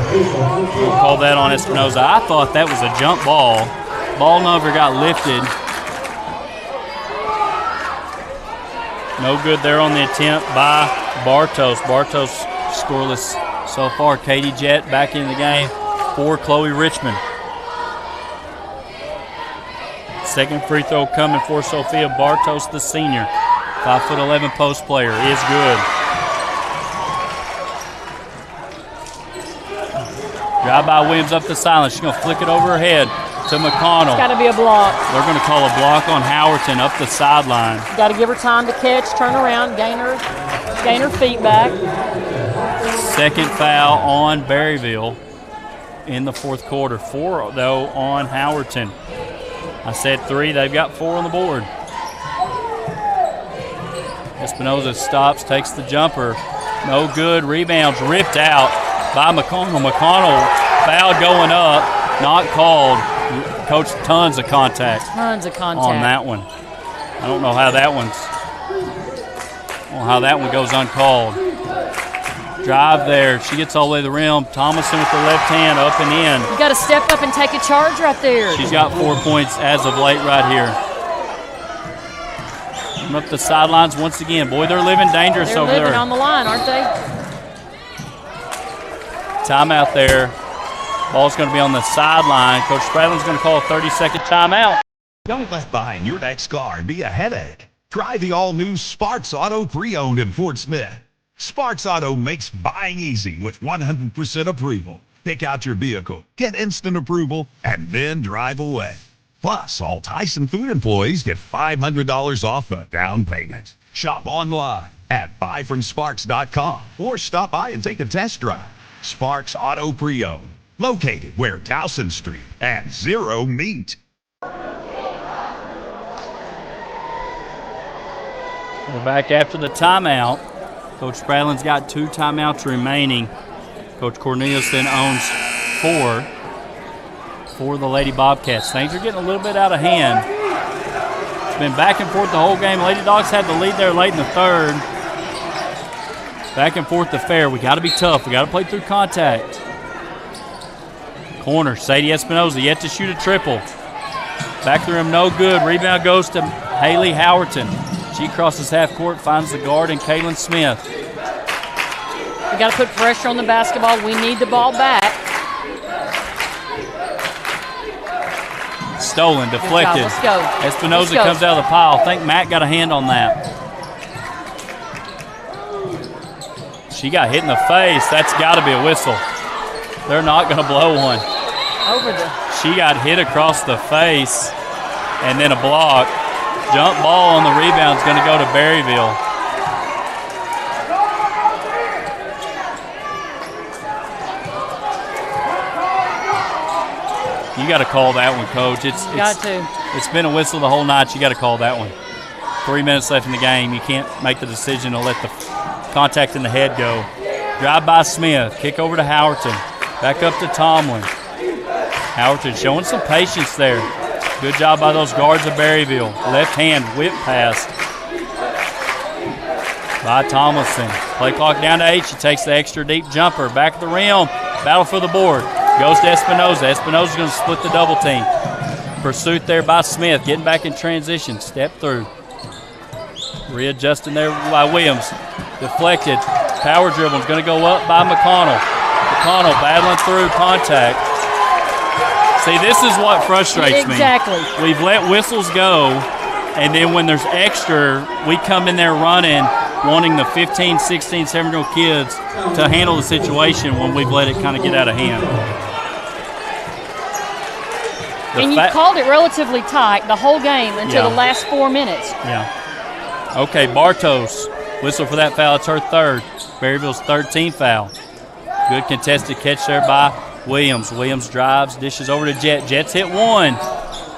Speaker 11: We'll call that on Espinoza. I thought that was a jump ball. Ball never got lifted. No good there on the attempt by Bartos. Bartos scoreless so far. Katie Jett back in the game for Chloe Richmond. Second free throw coming for Sophia Bartos, the senior. 5'11" post player is good. Drive by Williams up the sideline. She's going to flick it over her head to McConnell.
Speaker 9: It's got to be a block.
Speaker 11: They're going to call a block on Howerton up the sideline.
Speaker 9: Got to give her time to catch, turn around, gain her feet back.
Speaker 11: Second foul on Berryville in the 4th quarter. 4, though, on Howerton. I said 3. They've got 4 on the board. Espinoza stops, takes the jumper. No good. Rebounds ripped out by McConnell. McConnell foul going up, not called. Coach, tons of contact.
Speaker 9: Tons of contact
Speaker 11: on that one. I don't know how that one goes uncalled. Drive there. She gets all the way to the rim. Thomason with the left hand up and in.
Speaker 9: You got to step up and take a charge right there.
Speaker 11: She's got 4 points as of late right here. Coming up the sidelines once again. Boy, they're living dangerous over there.
Speaker 9: They're living on the line, aren't they?
Speaker 11: Timeout there. Ball's going to be on the sideline. Coach Spradlin's going to call a 30-second timeout.
Speaker 16: Don't let buying your next car be a headache. Try the all-new Sparks Auto Pre-Owned in Fort Smith. Sparks Auto makes buying easy with 100% approval. Pick out your vehicle, get instant approval, and then drive away. Plus, all Tyson Food employees get $500 off a down payment. Shop online at buyfromsparks.com or stop by and take a test drive. Sparks Auto Pre-Owned, located where Towson Street and Zero meet.
Speaker 11: We're back after the timeout. Coach Spradlin's got 2 timeouts remaining. Coach Corneliuson owns 4 for the Lady Bobcats. Things are getting a little bit out of hand. It's been back and forth the whole game. Lady Dogs had the lead there late in the 3rd. Back and forth to fair. We got to be tough. We got to play through contact. Corner. Sadie Espinoza yet to shoot a triple. Back to the rim, no good. Rebound goes to Haley Howerton. She crosses half court, finds the guard in Kaylin Smith.
Speaker 9: We got to put pressure on the basketball. We need the ball back.
Speaker 11: Stolen, deflected.
Speaker 9: Let's go.
Speaker 11: Espinoza
Speaker 9: Let's go.
Speaker 11: comes out of the pile. I think Matt got a hand on that. She got hit in the face. That's got to be a whistle. They're not going to blow one. She got hit across the face and then a block. Jump ball on the rebound is going to go to Berryville. You got to call that one, Coach. It's been a whistle the whole night. You got to call that one. 3 minutes left in the game. You can't make the decision to let the contact in the head go. Drive by Smith. Kick over to Howerton. Back up to Tomlin. Howerton showing some patience there. Good job by those guards of Berryville. Left hand whip pass by Tomlinson. Play clock down to 8. She takes the extra deep jumper. Back at the rim. Battle for the board. Goes to Espinoza. Espinoza's going to split the double team. Pursuit there by Smith. Getting back in transition. Step through. Readjusting there by Williams. Deflected. Power dribble is going to go up by McConnell. McConnell battling through contact. See, this is what frustrates me.
Speaker 9: Exactly.
Speaker 11: We've let whistles go, and then when there's extra, we come in there running, wanting the 15, 16, 17-year-old kids to handle the situation when we've let it kind of get out of hand.
Speaker 9: And you called it relatively tight the whole game until the last 4 minutes.
Speaker 11: Yeah. Okay, Bartos. Whistle for that foul. It's her third. Berryville's third team foul. Good contested catch there by Williams. Williams drives, dishes over to Jet. Jet's hit one.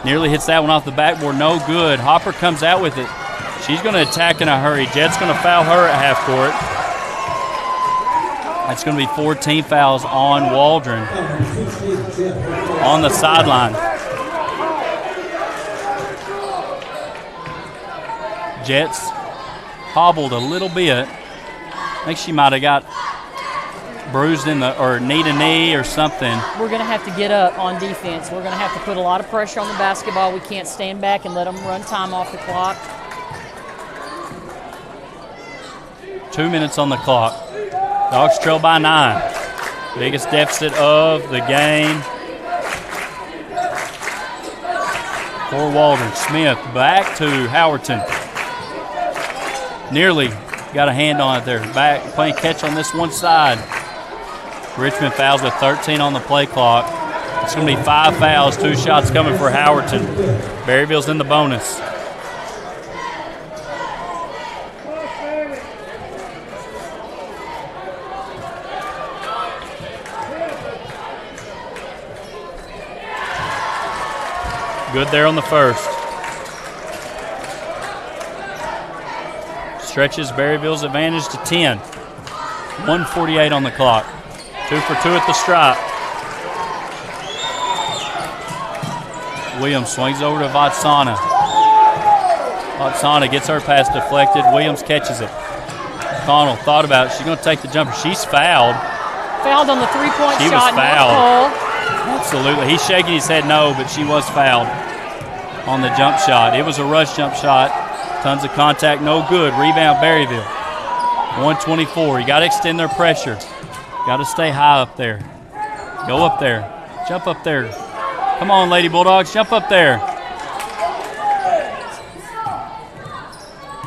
Speaker 11: Nearly hits that one off the backboard. No good. Hopper comes out with it. She's going to attack in a hurry. Jet's going to foul her at half court. That's going to be 4 team fouls on Waldron on the sideline. Jets hobbled a little bit. I think she might have got bruised in the, or knee to knee or something.
Speaker 9: We're going to have to get up on defense. We're going to have to put a lot of pressure on the basketball. We can't stand back and let them run time off the clock.
Speaker 11: 2 minutes on the clock. Dogs trail by 9. Biggest deficit of the game for Waldron. Smith back to Howerton. Nearly got a hand on it there. Back, playing catch on this one side. Richmond fouls with 13 on the play clock. It's going to be 5 fouls, 2 shots coming for Howerton. Berryville's in the bonus. Good there on the first. Stretches Berryville's advantage to 10. 1:48 on the clock. 2 for 2 at the stripe. Williams swings over to Vatsana. Vatsana gets her pass deflected. Williams catches it. Connell thought about it. She's going to take the jumper. She's fouled.
Speaker 9: Fouled on the three-point shot.
Speaker 11: She was fouled.
Speaker 9: No.
Speaker 11: Absolutely. He's shaking his head no, but she was fouled on the jump shot. It was a rush jump shot. Tons of contact, no good. Rebound Berryville. 124. You got to extend their pressure. Got to stay high up there. Go up there. Jump up there. Come on, Lady Bulldogs. Jump up there.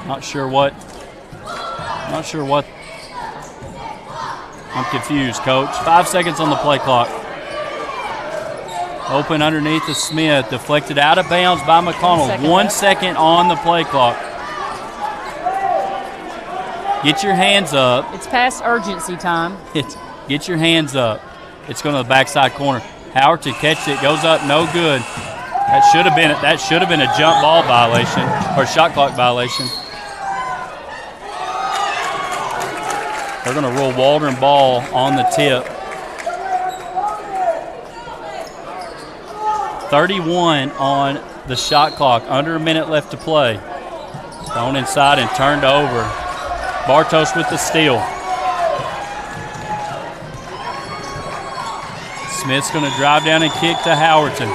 Speaker 11: Not sure what. I'm confused, Coach. 5 seconds on the play clock. Open underneath to Smith. Deflected out of bounds by McConnell. 1 second on the play clock. Get your hands up.
Speaker 9: It's past urgency time.
Speaker 11: Get your hands up. It's going to the backside corner. Howard to catch it. Goes up. No good. That should have been a jump ball violation or shot clock violation. They're going to roll Waldron ball on the tip. 31 on the shot clock. Under a minute left to play. Thrown inside and turned over. Bartos with the steal. Smith's going to drive down and kick to Howerton.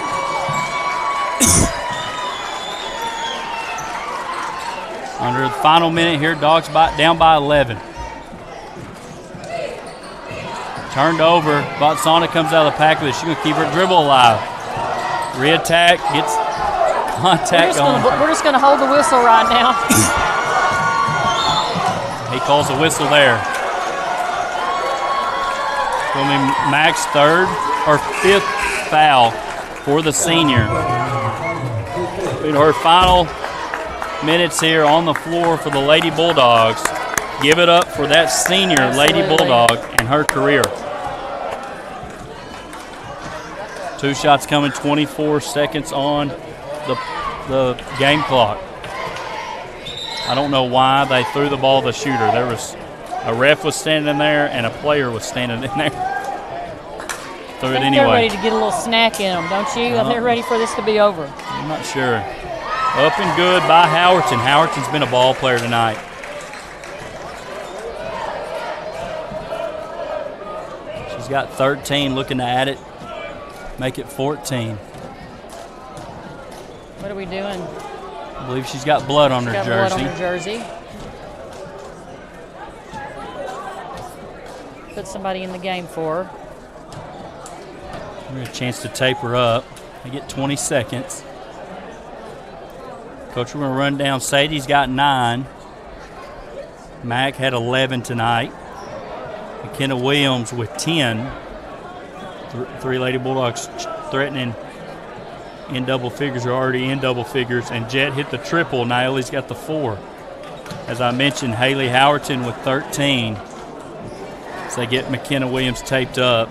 Speaker 11: Under the final minute here, Dogs down by 11. Turned over. Botsana comes out of the pack with it. She's going to keep her dribble alive. Reattack, gets contact on.
Speaker 9: We're just going to hold the whistle right now.
Speaker 11: He calls a whistle there. Going to be Mac's third or fifth foul for the senior. In her final minutes here on the floor for the Lady Bulldogs. Give it up for that senior Lady Bulldog and her career. 2 shots coming, 24 seconds on the game clock. I don't know why they threw the ball to the shooter. There was a ref was standing there and a player was standing in there. Threw it anyway.
Speaker 9: They're ready to get a little snack in them, don't you? They're ready for this to be over.
Speaker 11: I'm not sure. Up and good by Howerton. Howerton's been a ball player tonight. She's got 13, looking to add it, make it 14.
Speaker 9: What are we doing?
Speaker 11: I believe she's got blood on her jersey.
Speaker 9: Blood on her jersey. Put somebody in the game for her.
Speaker 11: We have a chance to tape her up. They get 20 seconds. Coach, we're going to run down. Sadie's got 9. Mac had 11 tonight. McKenna Williams with 10. 3 Lady Bulldogs threatening in double figures, are already in double figures. And Jet hit the triple. Naomi's got the 4. As I mentioned, Haley Howerton with 13. So they get McKenna Williams taped up.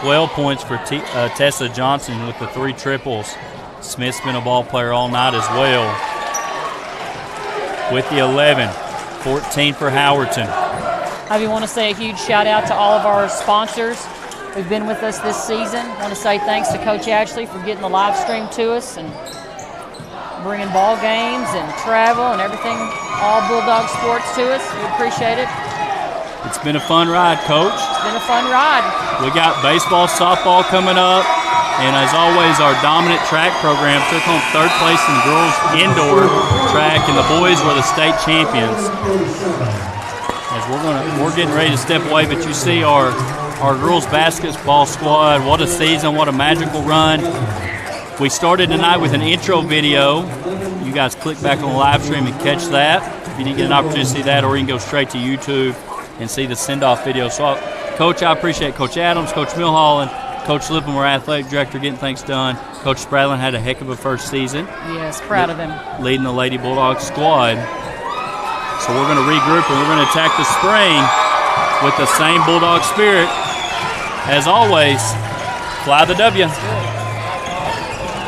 Speaker 11: 12 points for Tessa Johnson with the 3 triples. Smith's been a ball player all night as well with the 11. 14 for Howerton.
Speaker 9: I want to say a huge shout out to all of our sponsors who've been with us this season. I want to say thanks to Coach Ashley for getting the live stream to us and bringing ball games and travel and everything, all Bulldog sports to us. We appreciate it.
Speaker 11: It's been a fun ride, Coach.
Speaker 9: It's been a fun ride.
Speaker 11: We got baseball, softball coming up, and as always, our dominant track program took home 3rd place in girls indoor track, and the boys were the state champions. As we're getting ready to step away, but you see our girls basketball squad. What a season! What a magical run! We started tonight with an intro video. You guys click back on the live stream and catch that. If you didn't get an opportunity to see that, or you can go straight to YouTube and see the send-off video. So, Coach, I appreciate Coach Adams, Coach Milholland, Coach Lippman, our athletic director, getting things done. Coach Spradlin had a heck of a first season.
Speaker 9: Yes, proud of him.
Speaker 11: Leading the Lady Bulldogs squad. So we're going to regroup and we're going to attack the spring with the same Bulldog spirit. As always, fly the W.